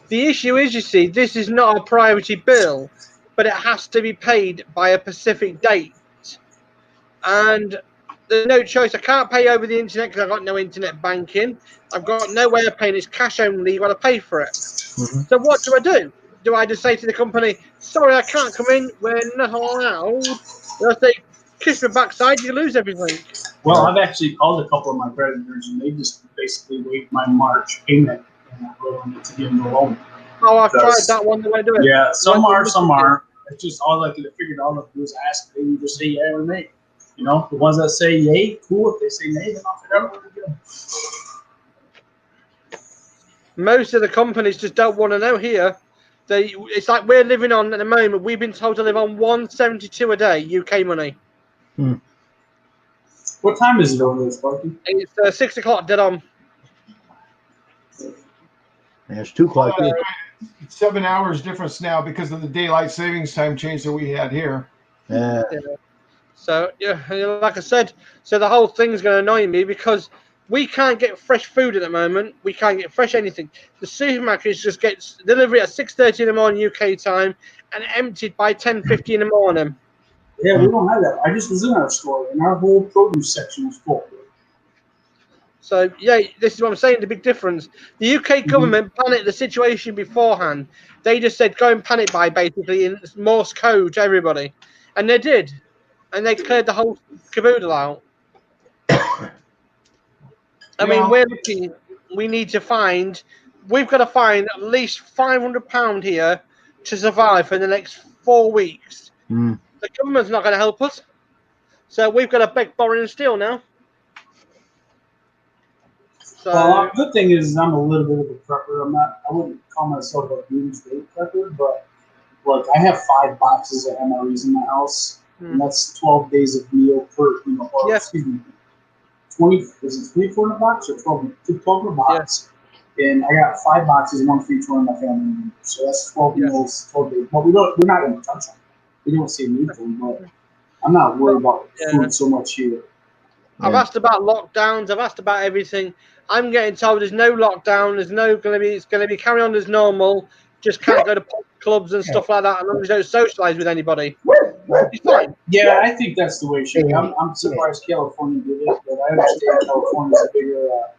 S5: The issue is, you see, this is not a priority bill, but it has to be paid by a specific date, and there's no choice. I can't pay over the internet because I've got no internet banking. I've got no way of paying. It's cash only. You've got to pay for it. Mm-hmm. So what do? Do I just say to the company, sorry, I can't come in. We're not allowed. They'll say, kiss my backside, you lose everything.
S4: Well, I've actually called a couple of my creditors, and they just basically waived my March payment and I'm willing to give them a loan.
S5: how I've tried
S4: Because-
S5: that one the way to do it.
S4: Yeah, some
S5: Like,
S4: are, some aren't. It's just all I could have figured all I could do is ask. They either say yeah or nay. You know, the ones that say yay, cool. If they say nay, then I'll figure out where to go.
S5: Most of the companies just don't want to know here. It's like we're living on at the moment. We've been told to live on 172 a day UK money.
S4: What time is it over there, Sparky?
S5: It's 6 o'clock dead on.
S1: There's 2 o'clock here.
S2: 7 hours difference now because of the daylight savings time change that we had here.
S1: Yeah.
S5: So yeah, like I said, so the whole thing's going to annoy me because we can't get fresh food at the moment. We can't get fresh anything. The supermarkets just get delivery at 6:30 in the morning UK time and emptied by 10:50 in the morning.
S4: Yeah, we don't have that. I just was in our store, and our whole produce section was full.
S5: So yeah, this is what I'm saying. The big difference. The UK government panicked the situation beforehand. They just said go and panic buy basically in Morse code to everybody, and they did, and they cleared the whole caboodle out. I mean, we're looking. We need to find. We've got to find at least £500 here to survive for the next 4 weeks.
S1: Mm.
S5: The government's not going to help us, so we've got to beg, borrow, and steal now. So,
S4: Well, the good thing is I'm a little bit of a prepper. I wouldn't call myself a doomsday prepper, but look, I have 5 boxes of MREs in my house, and that's 12 days of meal per, or
S5: Yeah.
S4: excuse me, 20, is it 24 in a box or 12 in a box? And I got 5 boxes, one for each one of my family members. So that's 12 meals, 12 days. But we're not going to touch them. We don't see need them, but I'm not worried about food so much here.
S5: I've asked about lockdowns. I've asked about everything. I'm getting told there's no lockdown. There's no going to be. It's going to be carry on as normal. Just can't go to clubs and stuff like that, and long as you don't socialise with anybody. It's fine.
S4: Yeah, I think that's the way it should be. I'm surprised California did it, but I understand California's a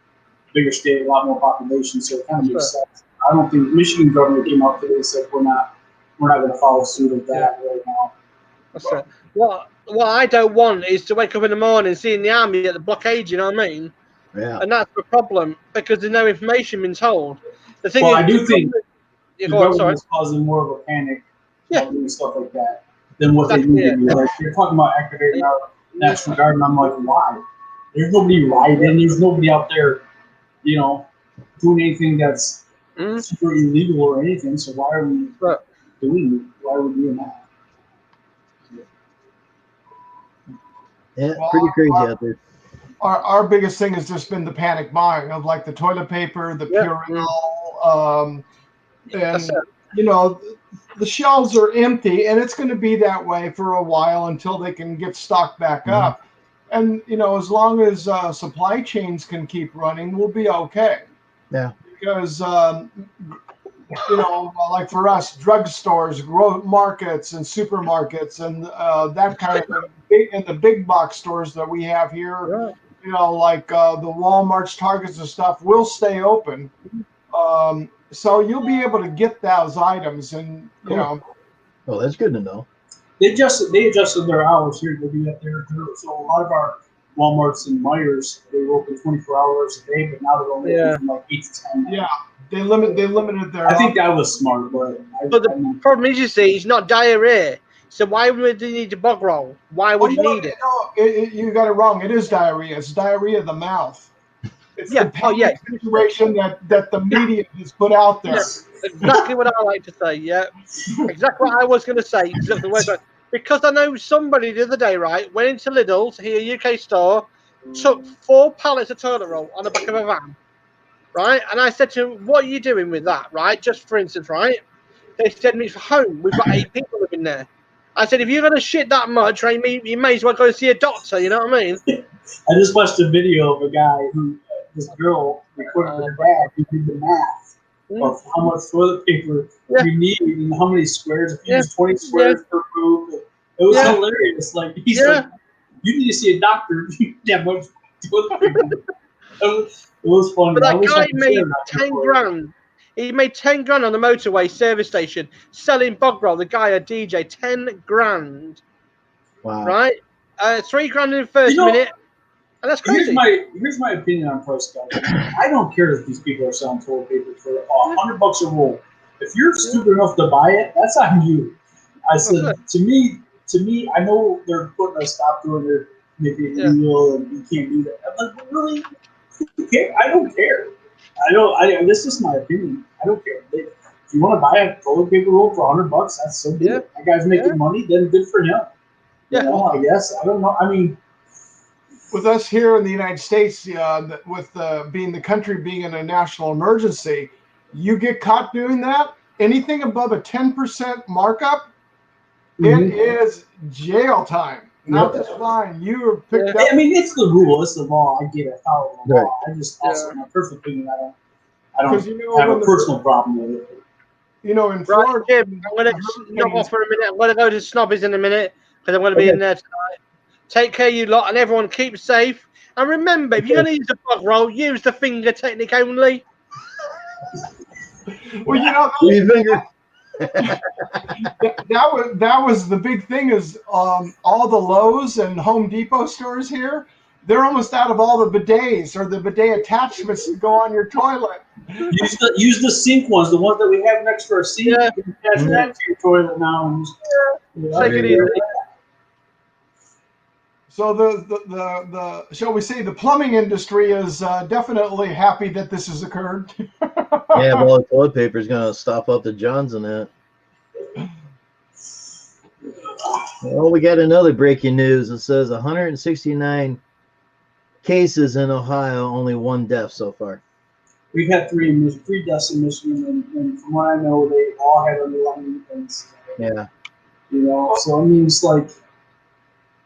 S4: bigger state, a lot more population, so it kind of makes sense. I don't think Michigan governor came out today and said we're not going to follow suit of that right now.
S5: That's it. What I don't want is to wake up in the morning seeing the army at the blockade. You know what I mean?
S1: Yeah.
S5: And that's the problem because there's no information being told. The thing
S4: Well,
S5: is,
S4: I do think the
S5: go on, sorry.
S4: government is causing more of a panic
S5: Yeah.
S4: about doing stuff like that than what they need to do. Like, they're talking about activating our National Guard, and I'm like, why? There's nobody riding. There's nobody out there, doing anything that's super illegal or anything. So why are we doing that?
S1: Yeah,
S2: Well,
S1: pretty crazy out there.
S2: Our biggest thing has just been the panic buying of like the toilet paper, the Purell, and the shelves are empty, and it's going to be that way for a while until they can get stocked back up. And as long as supply chains can keep running, we'll be okay.
S1: Yeah.
S2: Because like for us, drugstores, markets, and supermarkets, and that kind of thing, and the big box stores that we have here, like the Walmarts, Targets, and stuff, will stay open. So you'll be able to get those items, and
S1: Well, that's good to know.
S4: They adjusted their hours here to do that there. So a lot of our Walmarts and Myers, they were open 24 hours a day, but now they're only open from like 8 to 10.
S2: Yeah, they limited their.
S4: I think that was smart, but
S5: the problem is, you see, it's not diarrhea. So why would you need to bog roll? Why would you need it?
S2: You got it wrong. It is diarrhea. It's diarrhea of the mouth. It's the panic situation that the media has put out there.
S5: Yes, exactly what I like to say. Yeah, exactly what I was going to say. Because I know somebody the other day, right, went into Lidl's here, UK store, took 4 pallets of toilet roll on the back of a van, right? And I said to him, "What are you doing with that, right? Just for instance, right?" They said, "It's for home. We've got 8 people living there." I said, "If you're going to shit that much, right, you may as well go see a doctor." You know what I mean?
S4: I just watched a video of a guy this girl recorded with her dad who did the math of how much toilet paper you need and how many squares. If you use 20 squares per move, it was hilarious. Like he's like, you need to see a doctor. You need that much toilet paper. It was funny.
S5: But that guy made 10 grand. He made 10 grand on the motorway service station selling bog roll. The guy, a DJ, 10 grand.
S1: Wow.
S5: Right? 3 grand in the first minute. And that's crazy.
S4: Here's my opinion on price guys. I don't care if these people are selling toilet paper for $100 a roll. If you're stupid enough to buy it, that's on you. I said, to me, I know they're putting a stop to it, or maybe illegal, and you can't do that. I'm like, but really? Okay, I don't care. This is my opinion. I don't care. If you want to buy a toilet paper roll for $100, that's so good. That guy's making money, then good for him. You know, I guess. I don't know. I mean,
S2: with us here in the United States, with being the country being in a national emergency, you get caught doing that. Anything above a 10% markup, it is jail time. Not just fine. You are picked up.
S4: I mean, it's the rule. It's the law. I get it. Follow the law. I just also, my perfect opinion, I don't have a personal problem with it.
S2: You know, in Florida,
S5: Jim, I'm going to knock off for a minute. I'm going to go to Snobbies in a minute because I'm going to be in there tonight. Take care, you lot, and everyone keep safe. And remember, if you're going to use a bug roll, use the finger technique only.
S2: Well, you know, that was the big thing is all the Lowe's and Home Depot stores here, they're almost out of all the bidets or the bidet attachments to go on your toilet.
S4: Use the sink ones, the ones that we have next to our sink. You can attach that to your toilet now. And
S5: take it easy.
S2: So the shall we say the plumbing industry is definitely happy that this has occurred.
S1: Yeah, well, the toilet paper is going to stop up the Johns in that. Well, we got another breaking news. It says 169 cases in Ohio, only 1 death so far.
S4: We've had 3 deaths in Michigan, and from what I know, they all had underlying things.
S1: Yeah.
S4: You know, so it means like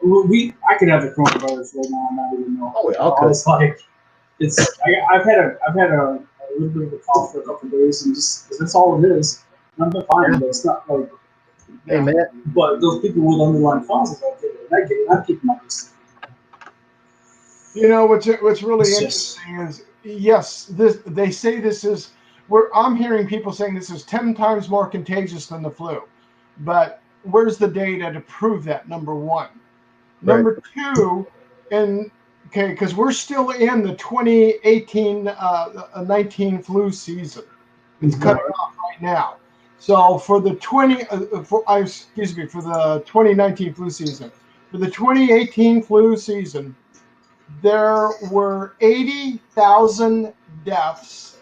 S4: I could have the coronavirus right now and not even know.
S1: Oh, we all could.
S4: It's like I've had a little bit of a cough for a couple of days, and just that's all it is. And I'm fine, but it's not like.
S1: Hey, Matt.
S4: But those people with underlying causes, I get it. I keep my distance.
S2: You know what's really interesting is they say this is I'm hearing people saying this is 10 times more contagious than the flu, but where's the data to prove that? Number one. Number two, because we're still in the 2018-19 flu season. It's cutting off right now. So for the 2019 flu season, for the 2018 flu season, there were 80,000 deaths.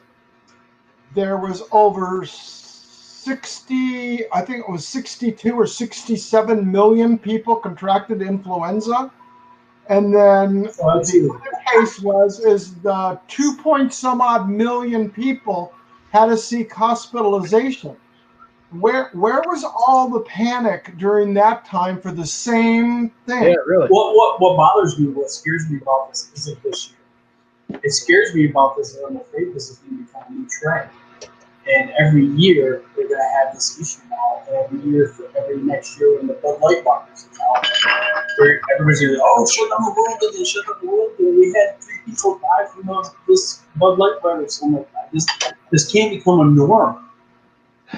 S2: There was over 60, I think it was 62 or 67 million people contracted influenza. And then the other case is the 2-point-some-odd million people had to seek hospitalization. Where was all the panic during that time for the same thing?
S1: Yeah, really.
S4: What bothers me, what scares me about this isn't this year. It scares me about this, and I'm afraid this is going to become a new trend. And every year they're going to have this issue now. Every next year when the Bud Light bottles is out, everybody's going to go, shut down the world again, shut down the world again. We had 3 people die from this Bud Light virus. I'm like, this can't become a norm.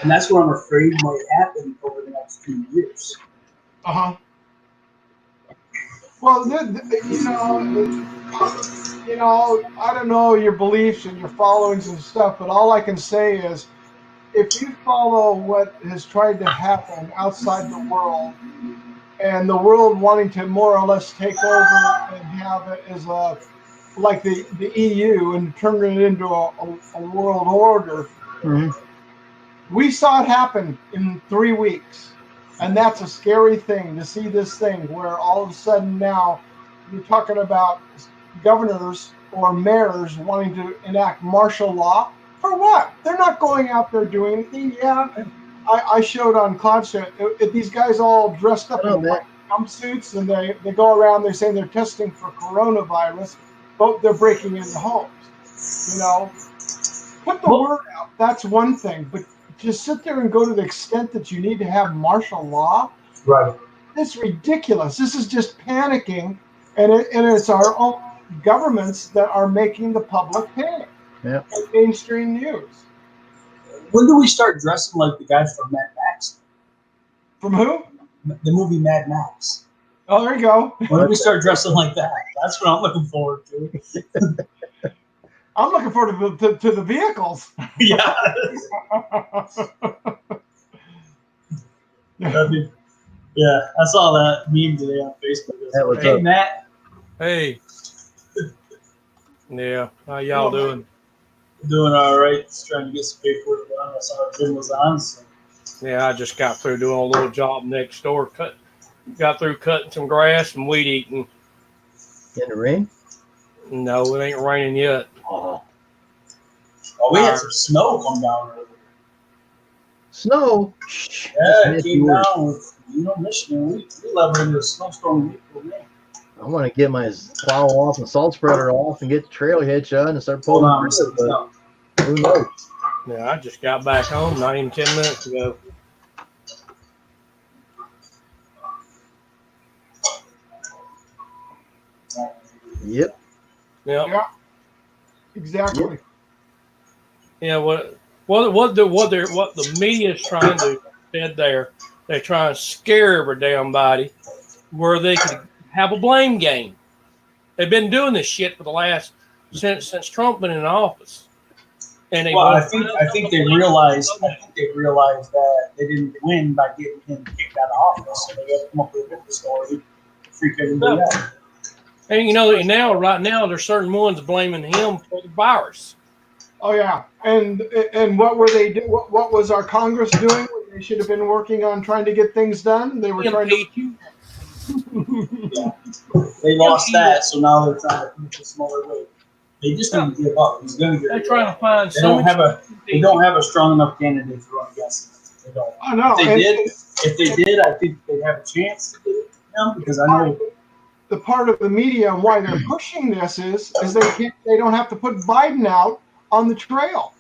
S4: And that's what I'm afraid might happen over the next few years.
S2: Well, I don't know your beliefs and your followings and stuff, but all I can say is if you follow what has tried to happen outside the world and the world wanting to more or less take over and have it as like the EU and turn it into a world order, we saw it happen in 3 weeks. And that's a scary thing to see this thing where all of a sudden now you're talking about governors or mayors wanting to enact martial law. For what? They're not going out there doing anything. Yeah, I showed on Cloudshot, these guys all dressed up in white jumpsuits and they go around, they're saying they're testing for coronavirus, but they're breaking into homes. You know, put the word out. That's one thing, but just sit there and go to the extent that you need to have martial law.
S4: Right.
S2: It's ridiculous. This is just panicking, and it's our own governments that are making the public panic.
S1: Yeah.
S2: Like mainstream news.
S4: When do we start dressing like the guys from Mad Max?
S2: From who?
S4: The movie Mad Max.
S2: Oh, there you go.
S4: When do we start dressing like that? That's what I'm looking forward to.
S2: I'm looking forward to the vehicles.
S4: Yeah. Yeah, I saw that meme today on Facebook.
S1: That was
S4: Hey,
S1: up.
S4: Matt.
S6: Hey. Yeah, how y'all doing?
S4: Doing all right. Just trying to get some paperwork done. I saw Jim was on. So.
S6: Yeah, I just got through doing a little job next door. Got through cutting some grass and weed eating.
S1: In the rain?
S6: No, it ain't raining yet.
S1: Oh.
S4: Oh, we had some snow come down earlier.
S1: Snow?
S4: Yeah, it came down with, Michigan. We leveled into a snowstorm week for me.
S1: I want to get my plow off and salt spreader off and get the trail hitch on and start
S4: Hold
S1: pulling.
S4: on,
S1: But who knows?
S6: Yeah, I just got back home not even 10 minutes ago.
S1: Yep.
S6: Yeah.
S2: Yeah, exactly.
S6: Yeah, what the media is trying to said there, they're trying to scare everybody where they could have a blame game. They've been doing this shit for the last since Trump been in office. And
S4: I think they realized that they didn't win by getting him kicked out of office, so they had to come up with a different story to freak everybody out.
S6: And right now, there's certain ones blaming him for the virus.
S2: Oh yeah, and what were they do? What was our Congress doing? They should have been working on trying to get things done. They were trying to.
S4: Yeah. They lost that, so now they're trying to make a smaller way. They just need to give up. He's going to get.
S6: They're trying to find.
S4: They don't have a strong enough candidate to run against him. They don't.
S2: I know.
S4: If they did, I think they'd have a chance to get it now because I know.
S2: The part of the media and why they're pushing this is they don't have to put Biden out on the trail,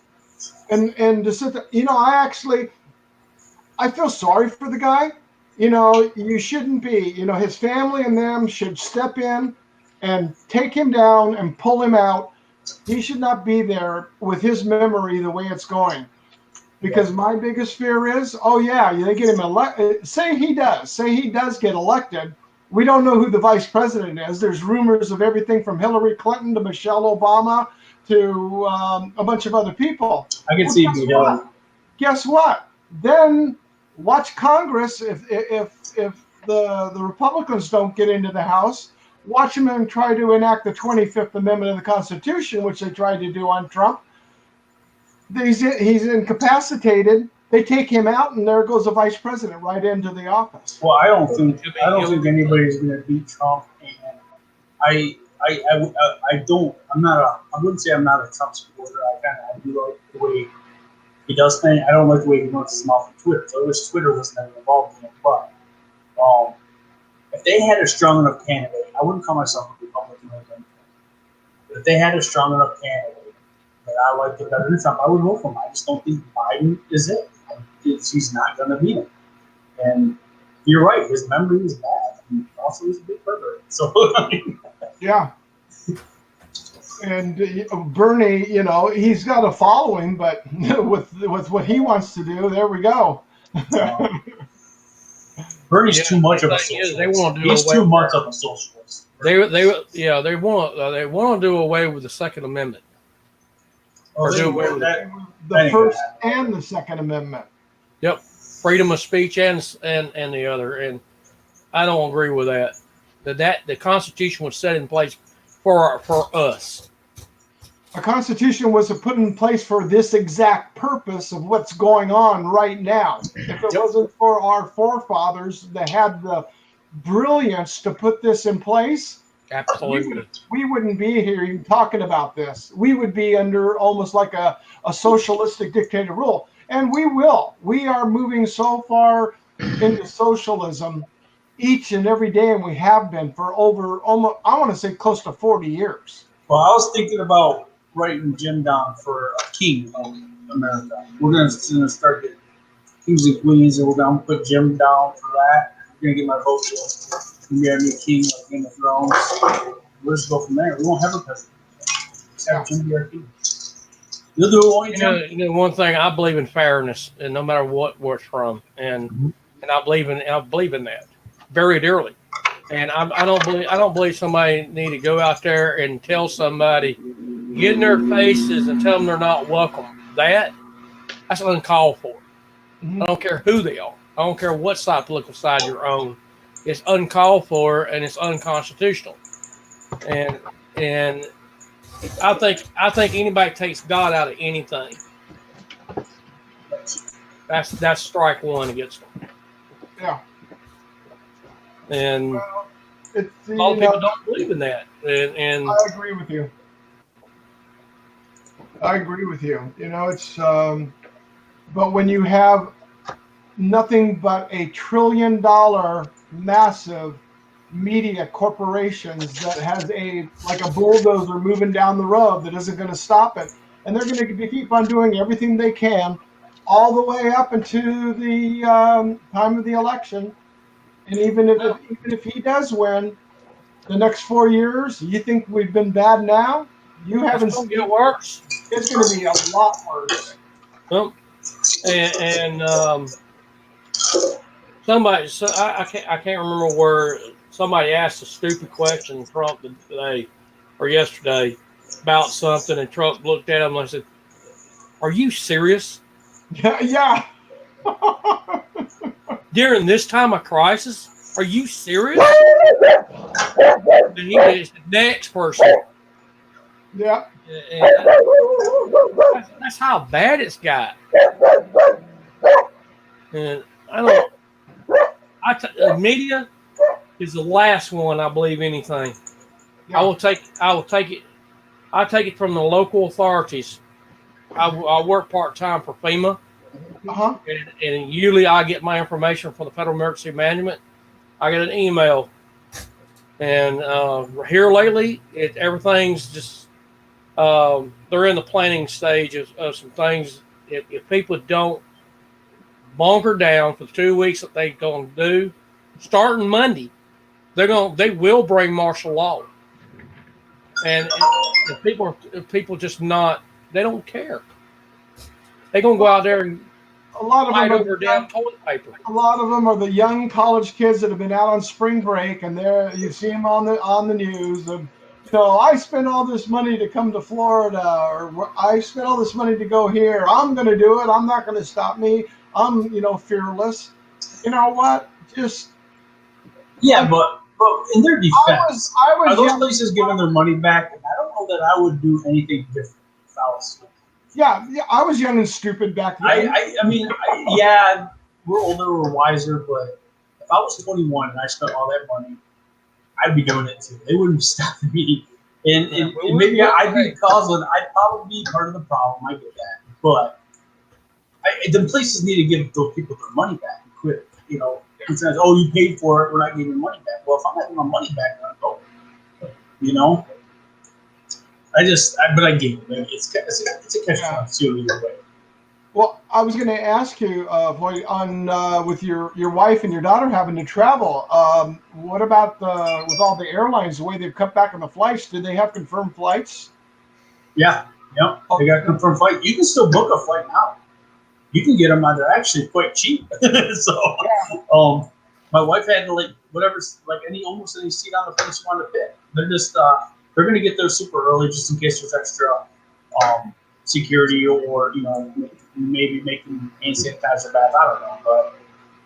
S2: and to sit there, I feel sorry for the guy. You shouldn't be. His family and them should step in and take him down and pull him out. He should not be there with his memory the way it's going. Because my biggest fear is, they get him elected. Say he does get elected. We don't know who the vice president is. There's rumors of everything from Hillary Clinton to Michelle Obama to a bunch of other people.
S4: I can see Hillary.
S2: Guess what? Then watch Congress. If the Republicans don't get into the House, watch them try to enact the 25th Amendment of the Constitution, which they tried to do on Trump. He's incapacitated. They take him out, and there goes the vice president right into the office.
S4: Well, I don't think anybody's going to beat Trump, and I wouldn't say I'm not a Trump supporter. I do like the way he does things. I don't like the way he runs his mouth on Twitter. So I wish Twitter was never involved in it. But if they had a strong enough candidate, I wouldn't call myself a Republican or anything. But if they had a strong enough candidate that I liked it better than Trump, I would vote for him. I just don't think Biden is it. He's not going to beat him. And you're right, his memory is bad. And also, he's a big pervert. So,
S2: yeah. And Bernie, he's got a following, but with what he wants to do, there we go.
S4: Bernie's too much of a socialist. He's too much of a socialist.
S6: They want to do away with the Second Amendment.
S2: Or do away with the First and the Second Amendment.
S6: Yep, freedom of speech and the other, and I don't agree with that. That the Constitution was set in place for us.
S2: A Constitution was put in place for this exact purpose of what's going on right now. If it wasn't for our forefathers that had the brilliance to put this in place,
S6: absolutely,
S2: we wouldn't be here even talking about this. We would be under almost like a socialistic dictator rule. And we will. We are moving so far into socialism each and every day, and we have been for over almost, I want to say, close to 40 years.
S4: Well, I was thinking about writing Jim down for a king of America. We're going to start getting kings and queens, and we're going to put Jim down for that. We're going to get my vote for it. We're going to be a king like Game of Thrones. We'll just go from there. We won't have a president. Just have Jim be our king. You'll do it, won't you?
S6: One thing, I believe in fairness, and no matter where it's from, and I believe in that very dearly. And I don't believe somebody need to go out there and tell somebody get in their faces and tell them they're not welcome. That's uncalled for. I don't care who they are. I don't care what side, political side you're on. It's uncalled for and it's unconstitutional. And I think anybody takes God out of anything. That's strike one against them.
S2: Yeah.
S6: And
S2: Well, it's,
S6: a lot of people don't believe in that. And
S2: I agree with you. I agree with you. You know, it's but when you have nothing but $1 trillion massive media corporations that has like a bulldozer moving down the road that isn't going to stop it, and they're going to keep on doing everything they can all the way up into the time of the election. And even if he does win the next 4 years, you think we've been bad now? You haven't.
S6: it's going to get worse.
S2: It's going to be a lot worse.
S6: Well, and somebody, so I can't remember where somebody asked a stupid question to Trump today or yesterday about something, and Trump looked at him and said, "Are you serious?
S2: Yeah.
S6: During this time of crisis, are you serious?" And he is the next person.
S2: Yeah.
S6: And that's how bad it's got. And media is the last one I believe anything.
S2: Yeah.
S6: I take it from the local authorities. I work part-time for FEMA.
S2: Uh-huh.
S6: And usually I get my information from the Federal Emergency Management. I get an email. And here lately, everything's just, they're in the planning stage of some things. If people don't bunker down for the 2 weeks that they're going to do, starting Monday, they will bring martial law. And people just not, they don't care. They're going to go out there and
S2: A lot of
S6: fight
S2: them
S6: over damn toilet paper.
S2: A lot of them are the young college kids that have been out on spring break, and you see them on the news. And so I spent all this money to come to Florida, or I spent all this money to go here. I'm going to do it. I'm not going to stop me. I'm fearless. You know what? Just
S4: Yeah, but in their defense,
S2: I was
S4: are those
S2: young.
S4: places giving their money back? And I don't know that I would do anything different if I was.
S2: Yeah, I was young and stupid back then.
S4: I mean, yeah, we're older, we're wiser, but if I was 21 and I spent all that money, I'd be doing it too. They wouldn't stop me. And maybe I'd be causing, I'd probably be part of the problem. I get that. But the places need to give those people their money back and quit. It says, oh, you paid for it, we're not giving you money back. Well, if I'm not getting my money back, I'm going to go. But I get it. It's a catch-22 either way.
S2: Well, I was going to ask you, Floyd, on with your wife and your daughter having to travel. What about with all the airlines, the way they've cut back on the flights? Do they have confirmed flights?
S4: Yeah, they got a confirmed flight. You can still book a flight now. You can get them, and they're actually quite cheap. So, my wife had to almost any seat on the plane she wanted to pick. They're just they're going to get there super early just in case there's extra security or maybe making hand sanitizer bath. I don't know, but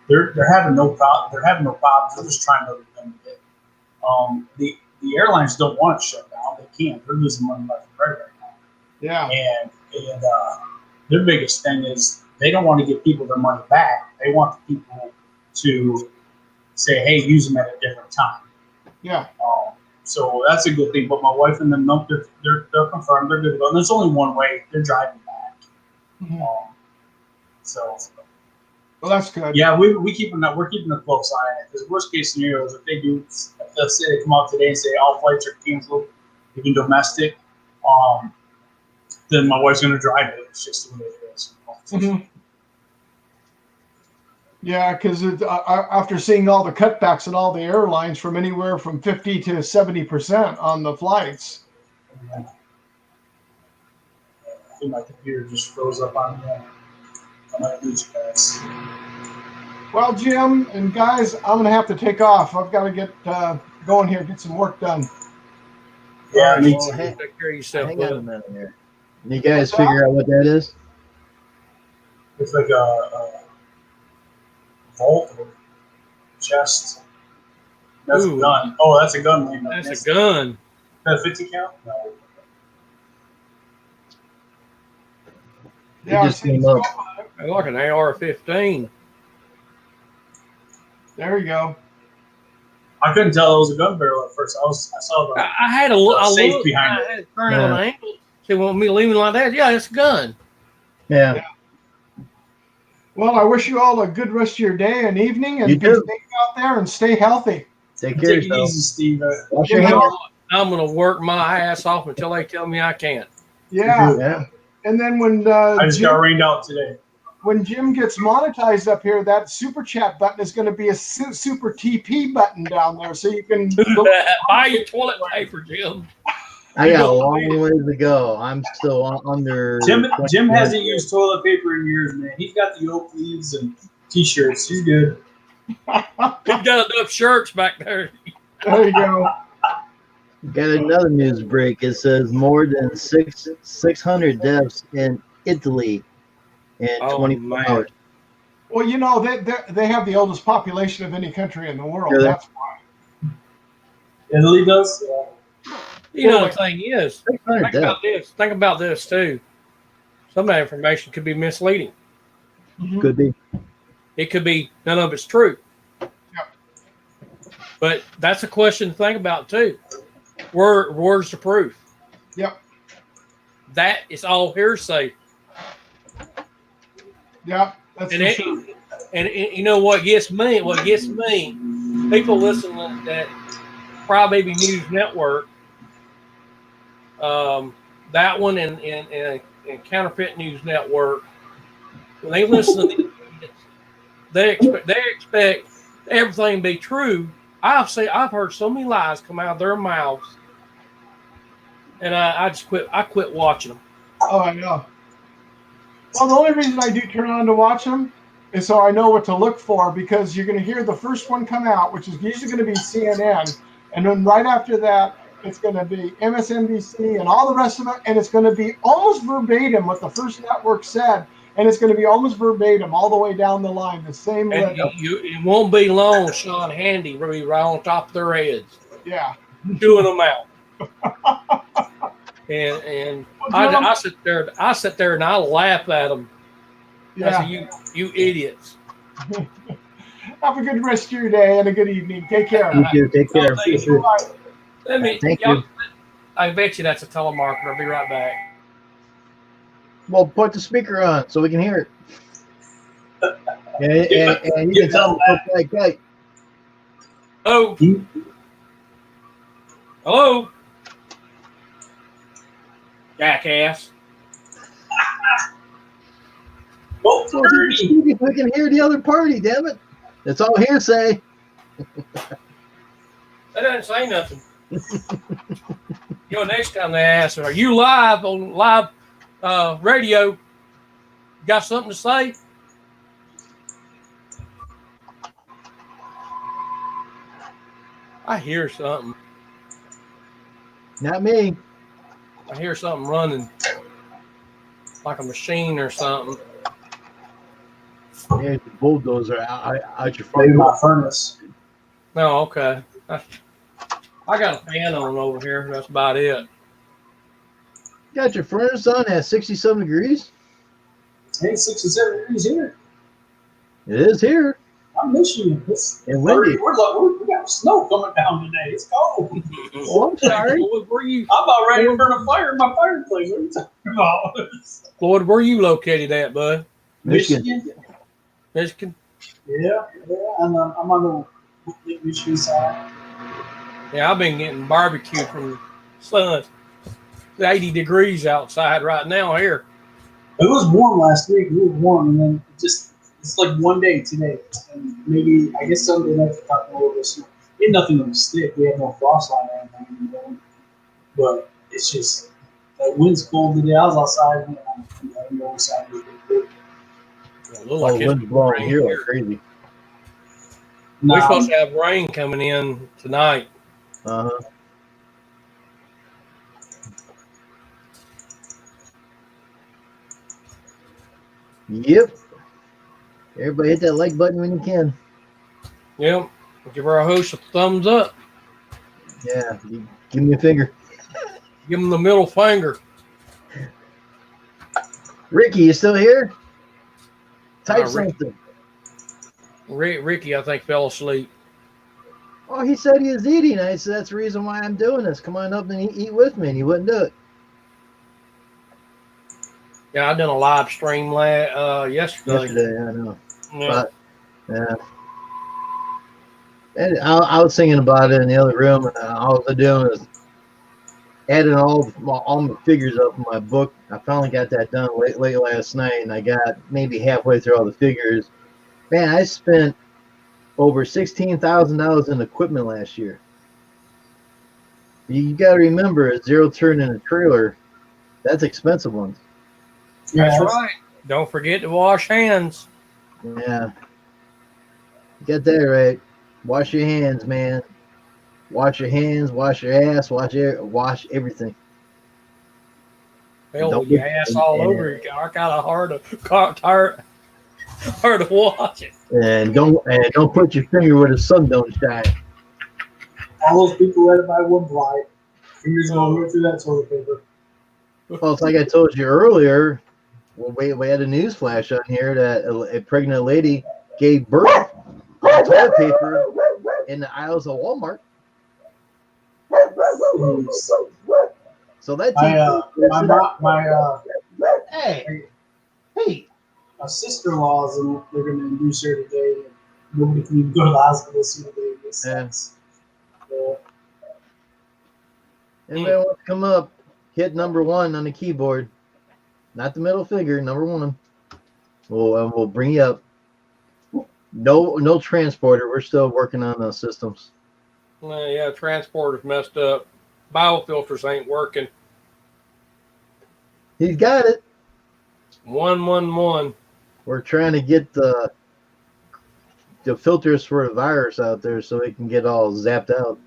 S4: they're having no problem. They're having no problems. They're just trying to limit it. The airlines don't want it shut down. They can't. They're losing money left and right now.
S2: Yeah.
S4: And their biggest thing is they don't want to give people their money back. They want the people to say, "Hey, use them at a different time."
S2: Yeah.
S4: So that's a good thing. But my wife and them, they're confirmed. They're good to go. And there's only one way. They're driving back.
S2: Mm-hmm.
S4: So.
S2: Well, that's good.
S4: Yeah, we're keeping a close eye on it. Because worst case scenario is if they do, let's say they come out today and say all flights are canceled, even domestic, then my wife's going to drive it. It's just the way it is.
S2: Mm-hmm. Yeah, because after seeing all the cutbacks in all the airlines from anywhere from 50 to 70% on the flights.
S4: I think my computer just froze up on me. I might lose you guys.
S2: Well, Jim and guys, I'm going to have to take off. I've got to get going here, get some work done.
S4: Yeah, me
S1: well,
S4: too.
S1: hang,
S6: Take care of yourself,
S1: hang on a
S6: bud.
S1: minute here. You guys figure out what that is?
S4: It's like a vault or chest. That's
S6: Ooh.
S4: a gun. Oh, that's a gun. Laying up
S6: That's
S4: next
S6: a gun.
S4: Is that a 50 count? No.
S1: It
S2: Yeah, I
S1: just
S2: see
S1: came
S2: the
S1: up.
S2: scope on it.
S6: Like an AR-15.
S2: There you go.
S4: I couldn't tell it was a gun barrel at first. I saw the
S6: I had a look. I
S4: safe
S6: looked.
S4: behind
S6: I
S4: it.
S6: had it turned on an angle. She want me leaving like that? Yeah, it's a gun.
S1: Yeah.
S2: Well, I wish you all a good rest of your day and evening, and
S1: You
S2: be
S1: too.
S2: safe out there and stay healthy.
S1: Take care of
S4: Take it
S1: yourself.
S4: easy, Steve.
S1: Wash
S2: You
S1: your
S2: know,
S1: hands.
S6: I'm gonna work my ass off until they tell me I can't.
S2: Yeah.
S1: Yeah.
S2: And then when
S4: I just got rained out today.
S2: when Jim gets monetized up here, that super chat button is going to be a super TP button down there, so you can.
S6: Buy your toilet paper, Jim.
S1: I got a long ways to go. I'm still under.
S4: Jim
S1: 20
S4: hasn't used toilet paper in years, man. He's got the oak leaves and t-shirts. He's good.
S6: He's got enough shirts back there.
S2: There you go.
S1: Got another news break. It says more than 600 deaths in Italy in
S6: Oh,
S1: 24
S6: man.
S1: hours.
S2: Well, you know they have the oldest population of any country in the world.
S1: Really?
S2: That's why.
S4: Italy does?
S6: You know, the thing is,
S1: 600
S6: think
S1: deaths.
S6: about this. Think about this, too. Some of that information could be misleading.
S1: Could be.
S6: It could be none of it's true.
S2: Yep.
S6: But that's a question to think about, too. Where's the proof?
S2: Yep.
S6: That is all hearsay.
S2: Yep. That's
S6: And
S2: for
S6: it,
S2: sure.
S6: and you know what gets me? What gets me? People listen to that Crybaby News Network, that one, and Counterfeit News Network. When they listen to these, they expect everything to be true. I've heard so many lies come out of their mouths, and I just quit. I quit watching them.
S2: Oh, I know. Well, the only reason I do turn on to watch them is so I know what to look for, because you're going to hear the first one come out, which is usually going to be CNN, and then right after that, it's going to be MSNBC and all the rest of it, and it's going to be almost verbatim what the first network said, and it's going to be almost verbatim all the way down the line, the same
S6: And
S2: way.
S6: it won't be long. Sean Handy will be right on top of their heads,
S2: Yeah.
S6: chewing them out. And I sit there and I laugh at them. I
S2: Yeah.
S6: say, you idiots.
S2: Have a good rest of your day and a good evening. Take care.
S1: You too. Take care.
S6: Oh, thank
S1: Sure.
S2: Bye.
S6: Let me.
S1: Thank
S6: y'all-
S1: you.
S6: I bet you that's a telemarketer. I'll be right back.
S1: Well, put the speaker on so we can hear it. And you can tell them to play kite.
S6: Oh. Hello. Jackass.
S4: Both
S1: So we can hear the other party, damn it. It's all hearsay.
S6: That doesn't say nothing. Next time they ask, are you live on live radio? Got something to say? I hear something.
S1: Not me.
S6: I hear something running, like a machine or something.
S1: There's the bulldozer out your
S4: Maybe
S1: front
S4: my
S1: door.
S4: furnace.
S6: No, okay. I got a fan on over here. That's about it.
S1: Got your furnace on at 67 degrees?
S4: Hey, 67 degrees here.
S1: It is here.
S4: I miss you. It's
S1: And windy.
S4: we got snow coming down today. It's cold.
S1: Oh, I'm sorry.
S6: Floyd, where you?
S4: I'm about ready to burn a fire in my fireplace. What are you talking about?
S6: Floyd, where you located at, bud?
S1: Michigan.
S6: Michigan.
S4: Yeah. I'm on the Michigan side.
S6: Yeah, I've been getting barbecue from the sun. It's 80 degrees outside right now here.
S4: It was warm last week. It was warm, and then it's like one day today, and maybe I guess Sunday night we got a little bit of snow. Ain't nothing on the stick. We have no frost line or anything, but it's just the wind's cold today. I was outside and I didn't go inside.
S6: It looked
S1: Oh,
S6: like it's
S1: wind's blowing
S6: rain
S1: here
S6: here.
S1: like crazy.
S6: We're supposed to have rain coming in tonight.
S1: Uh-huh. Yep. Everybody hit that like button when you can.
S6: Yep. Give our host a thumbs up.
S1: Yeah. Give me a finger.
S6: Give him the middle finger.
S1: Ricky, you still here? Type
S6: Ricky.
S1: something.
S6: Ricky, I think, fell asleep.
S1: Oh, he said he was eating. I said, that's the reason why I'm doing this. Come on up and eat with me. And he wouldn't do it.
S6: Yeah, I done a live stream yesterday.
S1: I know.
S6: Yeah.
S1: But, yeah. And I was thinking about it in the other room, and all I was doing was adding all my figures up in my book. I finally got that done late last night, and I got maybe halfway through all the figures. Man, I spent over $16,000 in equipment last year. You got to remember, a zero turn in a trailer, that's expensive ones.
S6: That's right. Don't forget to wash hands.
S1: Yeah. You got that right. Wash your hands, man. Wash your hands, wash your ass, wash everything.
S6: Hell,
S1: Don't
S6: your
S1: get-
S6: ass all over. I kind of hard to watch it.
S1: And don't put your finger where the sun don't shine.
S4: All those people read it by one blind. Fingers going right through that toilet paper.
S1: Well, it's like I told you earlier. Well, we had a news flash on here that a pregnant lady gave birth on toilet paper in the aisles of Walmart. So that
S4: My sister-in-law's and they're going to induce her today. Nobody can even go to the hospital as soon as they get sense.
S1: anybody wants to come up, hit number 1 on the keyboard, not the middle finger, number 1. We'll bring you up. No transporter. We're still working on those systems.
S6: Yeah, transporter's messed up. Biofilters ain't working.
S1: He's got it.
S6: 111.
S1: We're trying to get the filters for the virus out there so it can get all zapped out.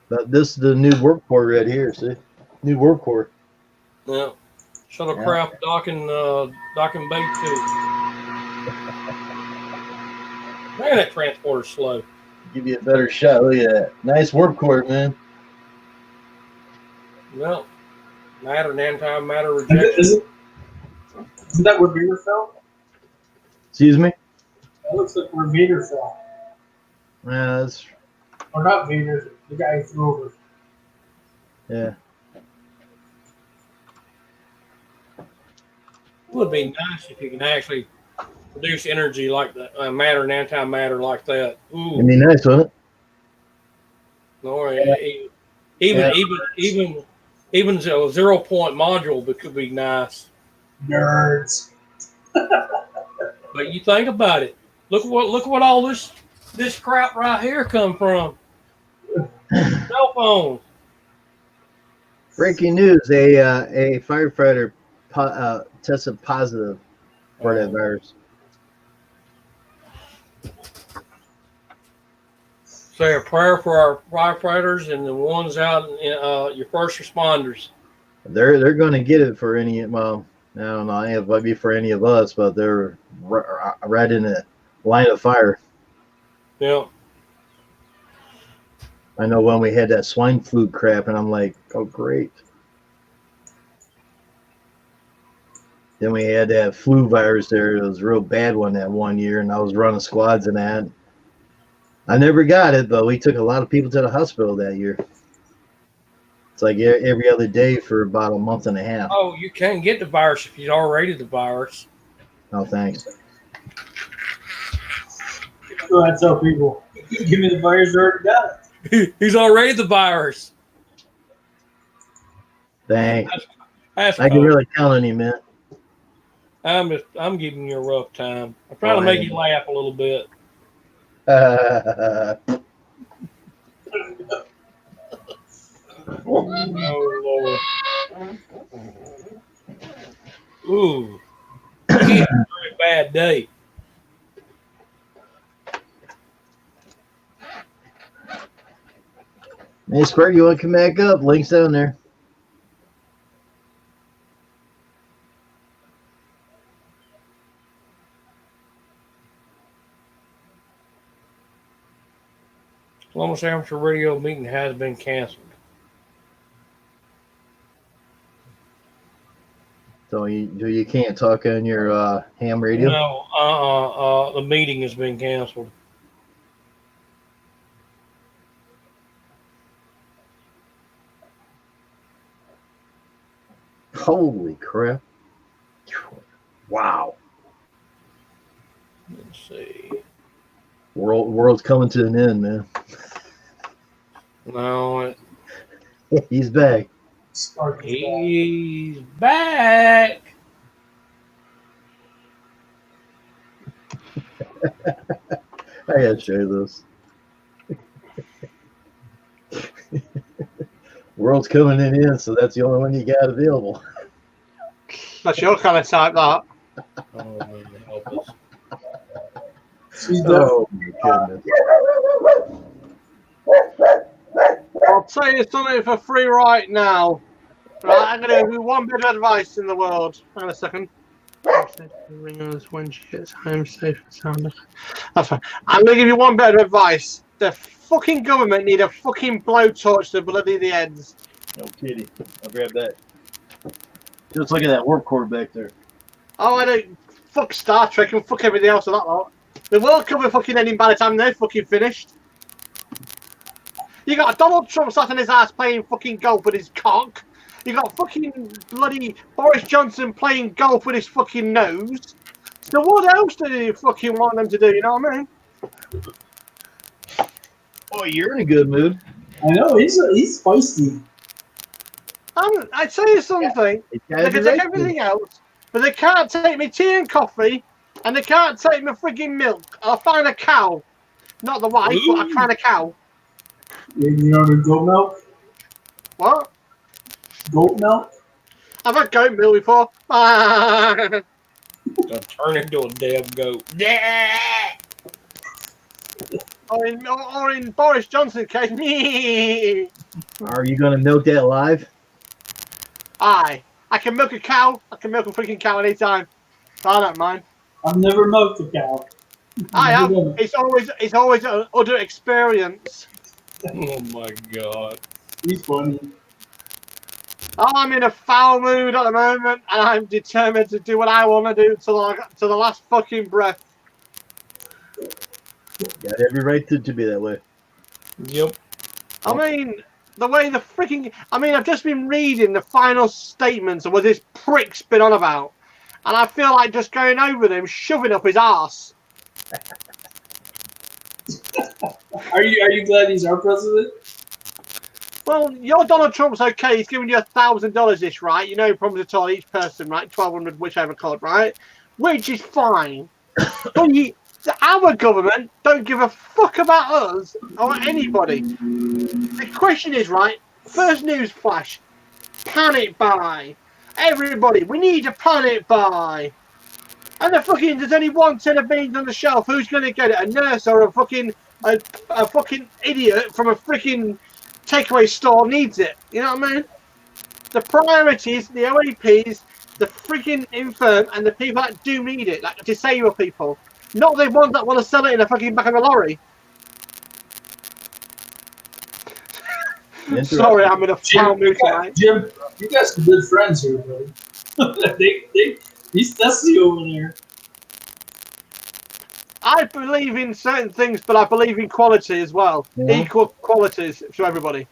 S1: But this is the new work core right here. See, new work core.
S6: Yeah. Shuttlecraft docking bay too. Man, that transporter's slow.
S1: Give you a better shot. Look at that. Nice work core, man.
S6: Well, matter and antimatter rejection.
S4: Isn't that where Vader fell?
S1: Excuse me?
S4: That looks like where Vader fell.
S1: That's
S4: Or not Vader, the guy who threw over.
S1: yeah.
S6: It would be nice if you can actually produce energy like that, matter and antimatter like that. Ooh,
S1: It'd be nice, wouldn't it?
S6: no, even a 0 point module could be nice.
S4: Nerds.
S6: But you think about it. Look what all this crap right here come from. Cell phone.
S1: Breaking news: a firefighter tested positive for that virus.
S6: Say a prayer for our firefighters and the ones out in your first responders.
S1: They're going to get it for any. Well, I don't know. It might be for any of us, but they're right in the line of fire.
S6: Yeah.
S1: I know when we had that swine flu crap, and I'm like, oh great. Then we had that flu virus there. It was a real bad one that one year, and I was running squads in that. I never got it, but we took a lot of people to the hospital that year. It's like every other day for about a month and a half.
S6: Oh, you can't get the virus if you'd already the virus.
S1: Oh, thanks.
S4: So I tell people, give me the virus, I already got it.
S6: He's already the virus.
S1: Thanks.
S6: That's
S1: I can
S6: fine.
S1: really count on you, man.
S6: I'm giving you a rough time. I'm trying to make you laugh a little bit. Oh Lord. Ooh. It's a very bad day.
S1: Hey, Spurt, you want to come back up? Link's down there.
S6: Columbus Amateur Radio meeting has been canceled.
S1: So you can't talk on your ham radio?
S6: No, the meeting has been canceled.
S1: Holy crap. Wow.
S6: Let's see.
S1: World's coming to an end, man.
S6: No,
S1: He's back.
S6: he's back.
S1: I gotta show you this. World's coming in end, so that's the only one you got available.
S5: That's your kind of type, that.
S6: Oh, man, help us.
S1: Oh my goodness.
S5: I'll tell you something for free right now. Right, I'm going to give you one bit of advice in the world. Hang on a second. Ring us when she gets home safe and sound. That's fine. I'm going to give you one bit of advice. The fucking government need a fucking blowtorch to bloody the ends.
S1: No kidding. I'll grab that. Just look at that warp core back there.
S5: Oh, I don't. Fuck Star Trek and fuck everything else of that lot. The World Cup will fucking ending by the time they're fucking finished. You got Donald Trump sat on his ass playing fucking golf with his cock. You got fucking bloody Boris Johnson playing golf with his fucking nose. So what else do you fucking want them to do? You know what I mean?
S1: Oh, you're in a good mood.
S4: I know he's feisty.
S5: I'd tell you something. They can take everything else, but they can't take me tea and coffee, and they can't take me frigging milk. I'll find a cow. Not the wife, but I'll find a cow.
S4: You know the goat milk?
S5: What?
S4: Goat milk?
S5: I've had goat milk before.
S6: Gonna turn into a damn goat.
S5: Or in Boris Johnson's case, me.
S1: Are you gonna milk that live?
S5: I can milk a cow. I can milk a freaking cow anytime. So I don't mind.
S4: I've never milked a cow.
S5: I have. It's always an utter experience.
S6: Oh my god.
S4: He's funny.
S5: I'm in a foul mood at the moment, and I'm determined to do what I want to do to the last fucking breath.
S1: Got every right to be that way.
S6: Yep.
S5: I mean, the way the freaking... I mean, I've just been reading the final statements of what this prick's been on about, and I feel like just going over them, shoving up his arse.
S4: Are you glad he's our president?
S5: Well, your Donald Trump's okay. He's giving you $1,000 this, right? You know, problems at all, each person, right? 1,200, whichever code, right? Which is fine. But our government don't give a fuck about us or anybody. The question is, right? First news flash. Panic buy. Everybody, we need a panic buy. And there's only one tin of beans on the shelf. Who's going to get it? A nurse or a fucking idiot from a freaking takeaway store needs it. You know what I mean? The priorities, the OAPs, the freaking infirm, and the people that do need it, like disabled people. Not the ones that want to sell it in a fucking back of a lorry. Sorry, I'm in a foul mood tonight.
S4: Jim, you guys are good friends here, buddy. He's testy over there.
S5: I believe in certain things, but I believe in quality as well.
S1: Yeah.
S5: Equal qualities to everybody.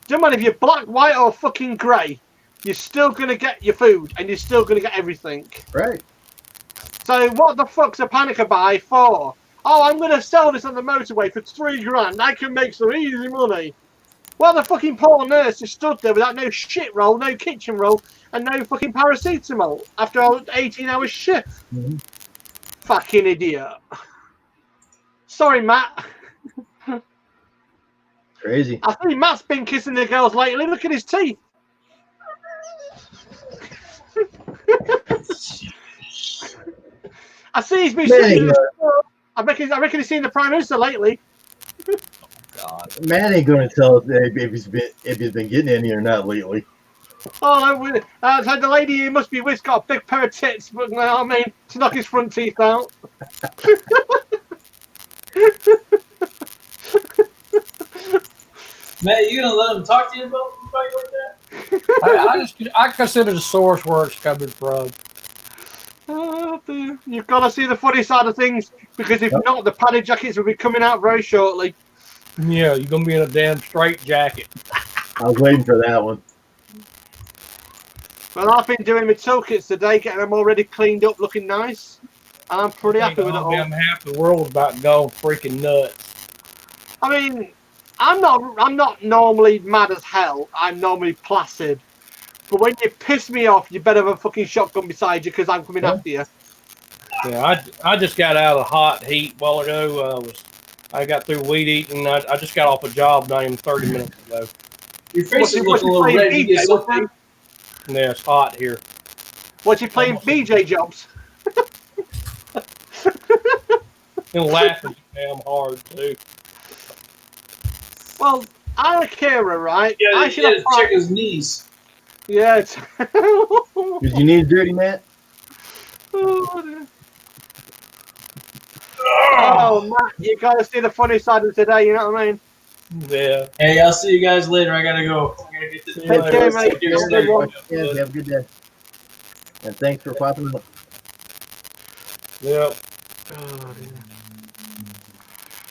S5: Doesn't matter if you're black, white, or fucking grey. You're still going to get your food, and you're still going to get everything.
S1: Right.
S5: So what the fuck's a panic buy for? Oh, I'm going to sell this on the motorway for $3,000. I can make some easy money. Well, the fucking poor nurse just stood there without no shit roll, no kitchen roll, and no fucking paracetamol after an 18-hour shift.
S1: Mm-hmm.
S5: Fucking idiot. Sorry, Matt.
S1: Crazy.
S5: I think Matt's been kissing the girls lately. Look at his teeth. I see he's been sitting. I reckon he's seen the Prime Minister lately.
S1: God. Man ain't gonna tell us if he's been getting any or not lately.
S5: Oh, the lady who must be with got a big pair of tits, but you know what I mean, to knock his front teeth out.
S4: Matt, you gonna let him talk to you about the fight like that?
S6: I consider the source where it's coming from.
S5: Oh, dear. You've got to see the funny side of things, because if not, the padded jackets will be coming out very shortly.
S6: Yeah, you're gonna be in a damn straight jacket.
S1: I was waiting for that one.
S5: Well, I've been doing my toolkits today, getting them already cleaned up, looking nice, and I'm pretty happy with it all.
S6: Damn, half the world's about to go freaking nuts.
S5: I mean, I'm not normally mad as hell. I'm normally placid. But when you piss me off, you better have a fucking shotgun beside you, because I'm coming after you.
S6: Yeah, I just got out of hot heat a while ago. I got through weed eating. I just got off a job not even 30 minutes ago.
S4: Your face is
S5: What's
S4: looking a little
S5: playing
S4: red. You get
S5: BJ,
S4: something?
S6: Yeah, it's hot here.
S5: What's he playing BJ jobs?
S6: And laughing damn hard too.
S5: Well, I'm Akira, right?
S4: Yeah,
S5: I should have
S4: check his knees.
S5: Yeah.
S1: Did you need dirty, Matt?
S5: Oh, Matt, you gotta see the funny side of today, you know what I mean?
S6: Yeah.
S4: Hey, I'll see you guys later. I gotta go. I gotta get this.
S6: Take
S5: care, mate.
S4: Take care,
S5: Have a good one.
S1: Yeah, you have a good day. And thanks for popping up.
S6: Yep.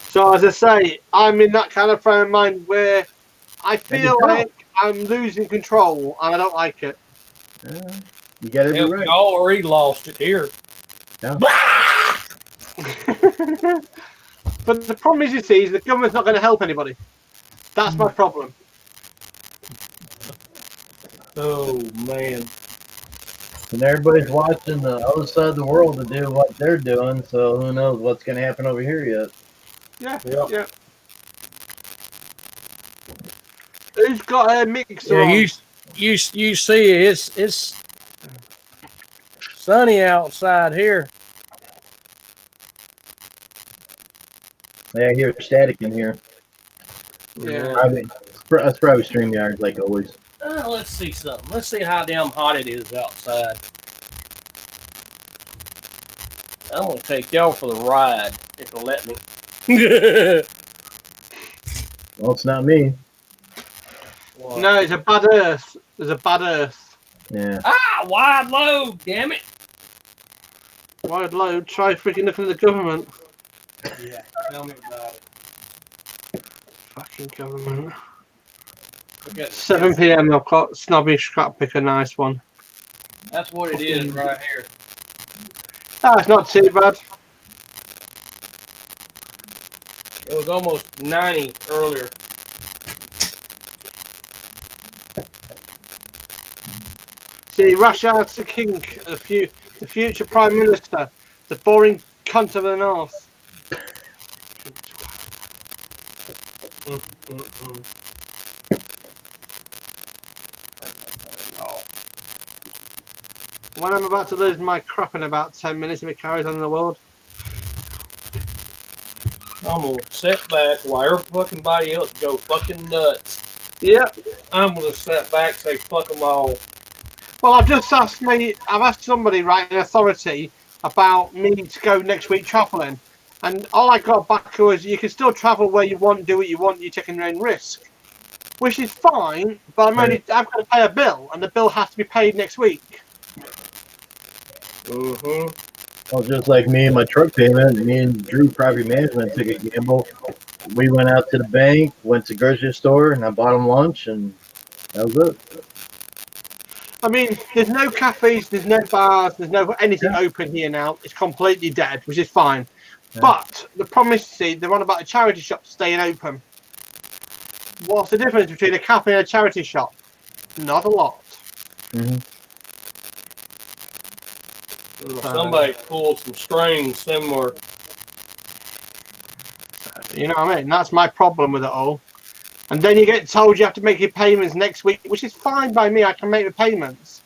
S5: So, as I say, I'm in that kind of frame of mind where I feel
S1: go.
S5: like I'm losing control, and I don't like it.
S1: You got every
S6: Yeah, we
S1: right.
S6: already lost it here.
S1: Yeah.
S5: But the problem is, you see, is the government's not going to help anybody. That's my problem.
S6: Oh man.
S1: And everybody's watching the other side of the world to do what they're doing, so who knows what's going to happen over here yet.
S5: Yeah,
S6: Yep.
S5: yeah. Who's got a mixer
S6: Yeah,
S5: on?
S6: you see it's sunny outside here.
S1: Yeah, I hear static in here.
S5: Yeah.
S1: That's probably StreamYard, like always.
S6: Let's see something. Let's see how damn hot it is outside. I'm gonna take y'all for the ride if they'll let me.
S1: Well, it's not me.
S5: No, it's a bad earth. There's a bad earth.
S1: Yeah.
S6: Ah, wide load, damn it.
S5: Wide load. Try freaking looking at the government.
S6: Yeah, tell me about it.
S5: Fucking government.
S6: Look at
S5: 7 p.m. I've got snobbish crap pick, a nice one.
S6: That's what it is right here.
S5: That's not too bad.
S6: It was almost 90 earlier.
S5: See, Rashad's the king, the future prime minister, the boring cunt of the north. When I'm about to lose my crap in about 10 minutes if it carries on in the world.
S6: I'm gonna sit back while every body else go fucking nuts.
S5: Yep.
S6: I'm gonna sit back and say fuck them all.
S5: Well, I've asked somebody, right, in authority about me to go next week travelling. And all I got back was you can still travel where you want, do what you want, you're taking your own risk. Which is fine, but I've got to pay a bill, and the bill has to be paid next week.
S6: Mm-hmm.
S1: Well, just like me and my truck payment, me and Drew Property Management took a gamble. We went out to the bank, went to the grocery store, and I bought them lunch, and that was it.
S5: I mean, there's no cafes, there's no bars, there's no anything open here now. It's completely dead, which is fine.
S1: Yeah.
S5: But the problem is, see, they're on about a charity shop staying open. What's the difference between a cafe and a charity shop? Not a lot.
S1: Mm-hmm.
S6: Somebody pulled some strings somewhere.
S5: You know what I mean? That's my problem with it all. And then you get told you have to make your payments next week, which is fine by me. I can make the payments.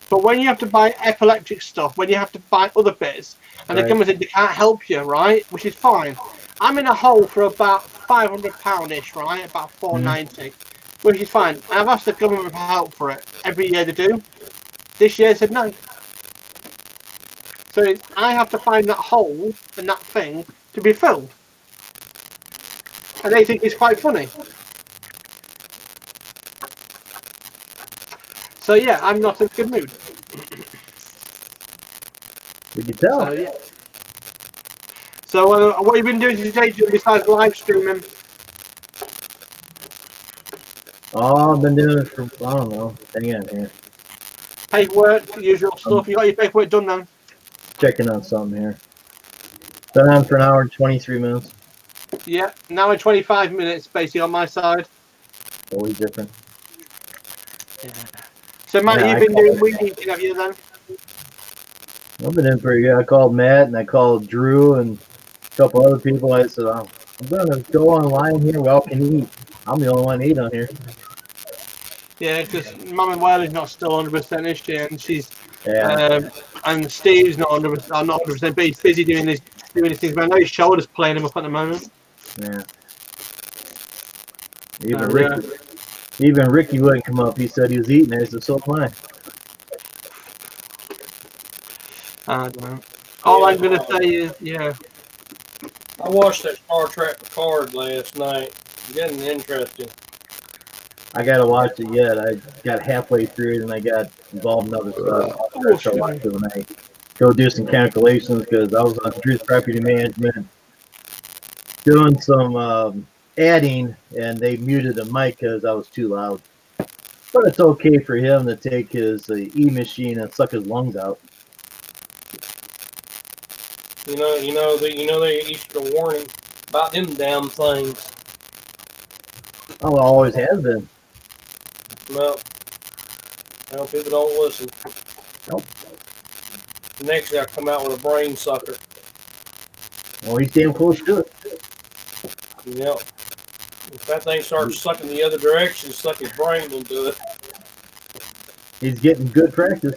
S5: But when you have to buy epileptic stuff, when you have to buy other bits, and the government said they can't help you, right? Which is fine. I'm in a hole for about £500-ish, right? About $490, which is fine. And I've asked the government for help for it. Every year they do. This year they said no. So I have to find that hole and that thing to be filled. And they think it's quite funny. So yeah, I'm not in a good mood.
S7: We can tell.
S5: So yeah. So what have you been doing today besides live streaming?
S7: Oh, I've been doing it for, I don't know, hang on here.
S5: Paperwork, usual stuff. You got your paperwork done then?
S7: Checking on something here. Been on for an hour and 23 minutes.
S5: Yeah. Now in 25 minutes, basically on my side.
S7: Always different.
S5: Yeah. So Matt,
S7: Yeah,
S5: you've been doing weed eating, have you then?
S7: I've been in pretty good. I called Matt and I called Drew and a couple other people. I said, I'm going to go online here. We all can eat. I'm the only one to eat on here.
S5: Yeah, because Mum and Wiley's not still 100%, is she? And she's
S7: Yeah.
S5: and Steve's not 100%, but he's busy doing these things. But I know his shoulder's playing him up at the moment.
S7: Yeah. Even Ricky wouldn't come up. He said he was eating. I said, so am I.
S5: I don't know. All I'm gonna say is, yeah.
S6: I watched that Star Trek Picard last night. Getting interesting.
S7: I gotta watch it yet. I got halfway through it and I got involved in other stuff. So I watched it when I go do some calculations because I was on Drew's property management doing some adding and they muted the mic because I was too loud. But it's okay for him to take his e-machine and suck his lungs out.
S6: You know they issued a warning about them damn things.
S7: Oh, it always has been.
S6: Well, people don't listen.
S7: Nope.
S6: Next guy come out with a brain sucker.
S7: Well, he's damn close to it.
S6: Yep. If that thing starts sucking the other direction, suck his brain into it.
S7: He's getting good practice.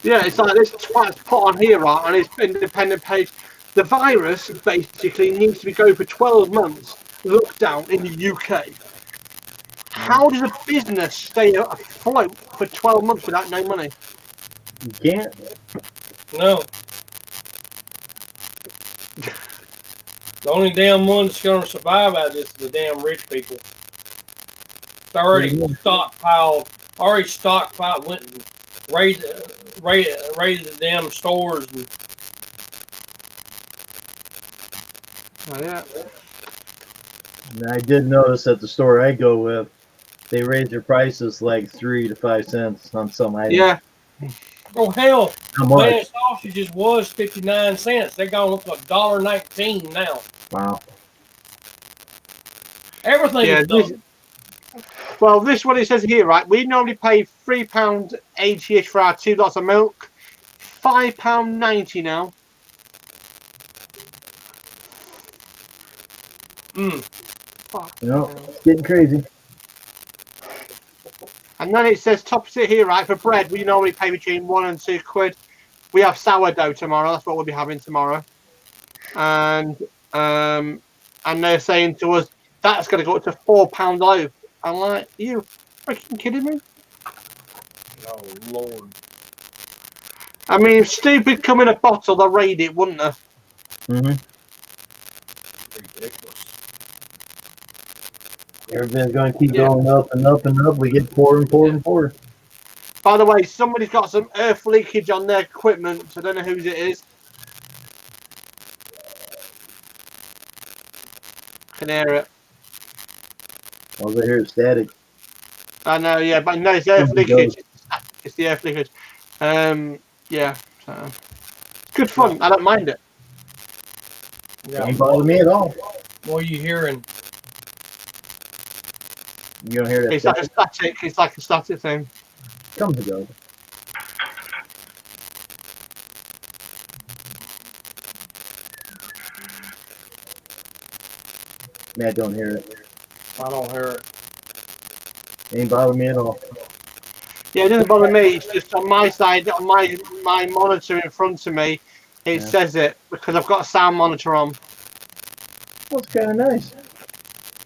S5: Yeah, it's like this twat's put on here, right, on his independent page. The virus basically needs to be going for 12 months lockdown in the UK. How does a business stay afloat for 12 months without no money?
S7: You can't.
S6: No. The only damn ones that's going to survive out of this is the damn rich people. It's already stockpiled, went and raided the damn stores. And,
S5: Oh, yeah.
S7: And I did notice at the store I go with, they raise their prices like 3 to 5 cents on some items.
S5: Yeah.
S6: oh, hell.
S7: How much?
S6: Man, sausages was 59 cents. They're going up to $1.19 now.
S7: Wow.
S6: Everything
S5: Yeah,
S6: is done.
S5: Well, this is what it says here, right? We normally pay £3.80-ish for our 2 lots of milk. £5.90 now. Fuck.
S7: You know, it's getting crazy.
S5: And then it says top it here, right? For bread, we normally pay between £1 and £2. We have sourdough tomorrow. That's what we'll be having tomorrow. And they're saying to us that's going to go up to £4 loaf. I'm like, are you freaking kidding me?
S6: Oh, Lord.
S5: I mean, if stupid come in a bottle, they'll raid it, wouldn't they?
S7: Mm-hmm.
S6: Ridiculous.
S7: Everything's going to keep going up and up and up. We get poorer and poorer and poorer.
S5: By the way, somebody's got some earth leakage on their equipment. I don't know whose it is. Can hear it.
S7: All I hear is static.
S5: I know, yeah, but no, it's the earth leakage. It's the earth leakage. Yeah. So. Good fun. I don't mind it.
S6: Yeah.
S7: Ain't bother me at all.
S6: What are you hearing?
S7: You don't hear that
S5: It's like a
S7: static?
S5: static. It's like a static thing.
S7: Comes and goes. Matt don't hear it.
S6: I don't hear it.
S7: Ain't bother me at all.
S5: Yeah, it doesn't bother me. It's just on my side, on my monitor in front of me, it says it because I've got a sound monitor on.
S7: That's kind of nice.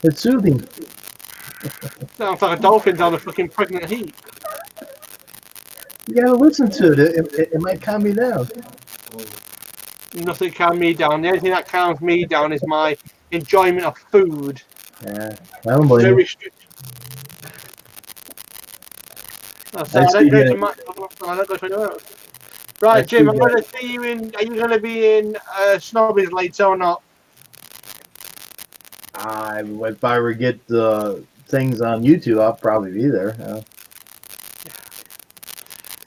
S7: It's soothing.
S5: Sounds like a dolphin's on a fucking pregnant heat.
S7: You gotta listen to it. It might calm me down.
S5: Nothing calms me down. The only thing that calms me down is my enjoyment of food.
S7: Yeah, I don't blame
S5: No
S7: you.
S5: restriction. I
S7: I see
S5: don't go
S7: that.
S5: to Mac. I don't go to anywhere else. Right,
S7: I
S5: Jim,
S7: see
S5: I'm
S7: that.
S5: going to see you in. Are you going to be in Snobbies later or not?
S7: If I were to get the things on YouTube, I'll probably be there.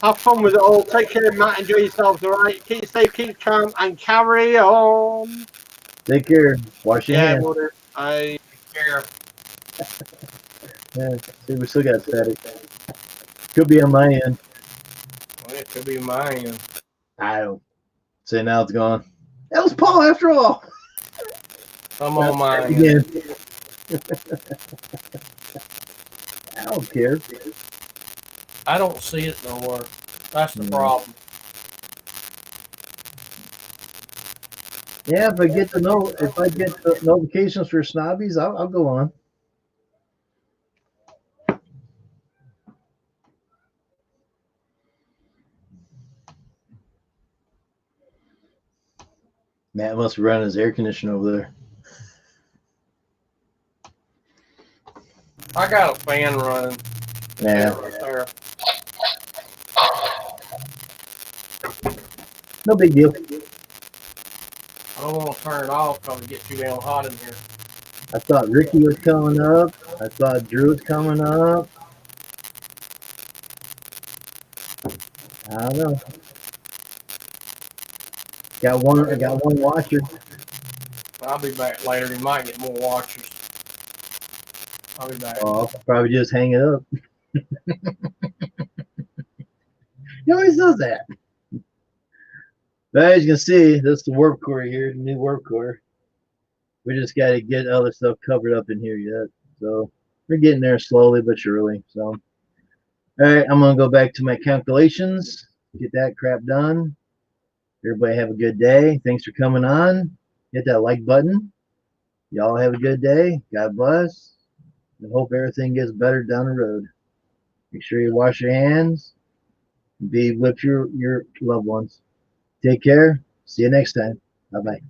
S5: Have fun with it all. Take care, Matt. Enjoy yourselves, all right? Keep safe, keep calm, and carry on.
S7: Take care. Wash your
S5: Yeah,
S7: hands.
S5: will do. I care.
S7: Yeah, see, we still got static. Could be on my end.
S6: Well, it could be mine.
S7: I don't.
S1: Say now it's gone. That was Paul after all.
S6: I'm on mine.
S7: Again. I don't care.
S6: I don't see it nowhere. That's the
S7: No.
S6: problem.
S7: Yeah, if I get the notifications for Snobbies, I'll go on.
S1: Matt must be running his air conditioner over there.
S6: I got a fan running.
S7: Yeah,
S6: Right there.
S7: no big deal.
S6: I don't want to turn it off because it gets too damn hot in here.
S7: I thought Ricky was coming up. I thought Drew was coming up. I don't know. I got one watcher.
S6: I'll be back later. He might get more watchers. I'll be back.
S7: Oh, I'll probably just hang it up. He always does that. But as you can see, this is the warp core here, the new warp core. We just got to get other stuff covered up in here yet. So we're getting there slowly but surely. So, all right, I'm going to go back to my calculations, get that crap done. Everybody have a good day. Thanks for coming on. Hit that like button. Y'all have a good day. God bless. And hope everything gets better down the road. Make sure you wash your hands. Be with your loved ones. Take care. See you next time. Bye-bye.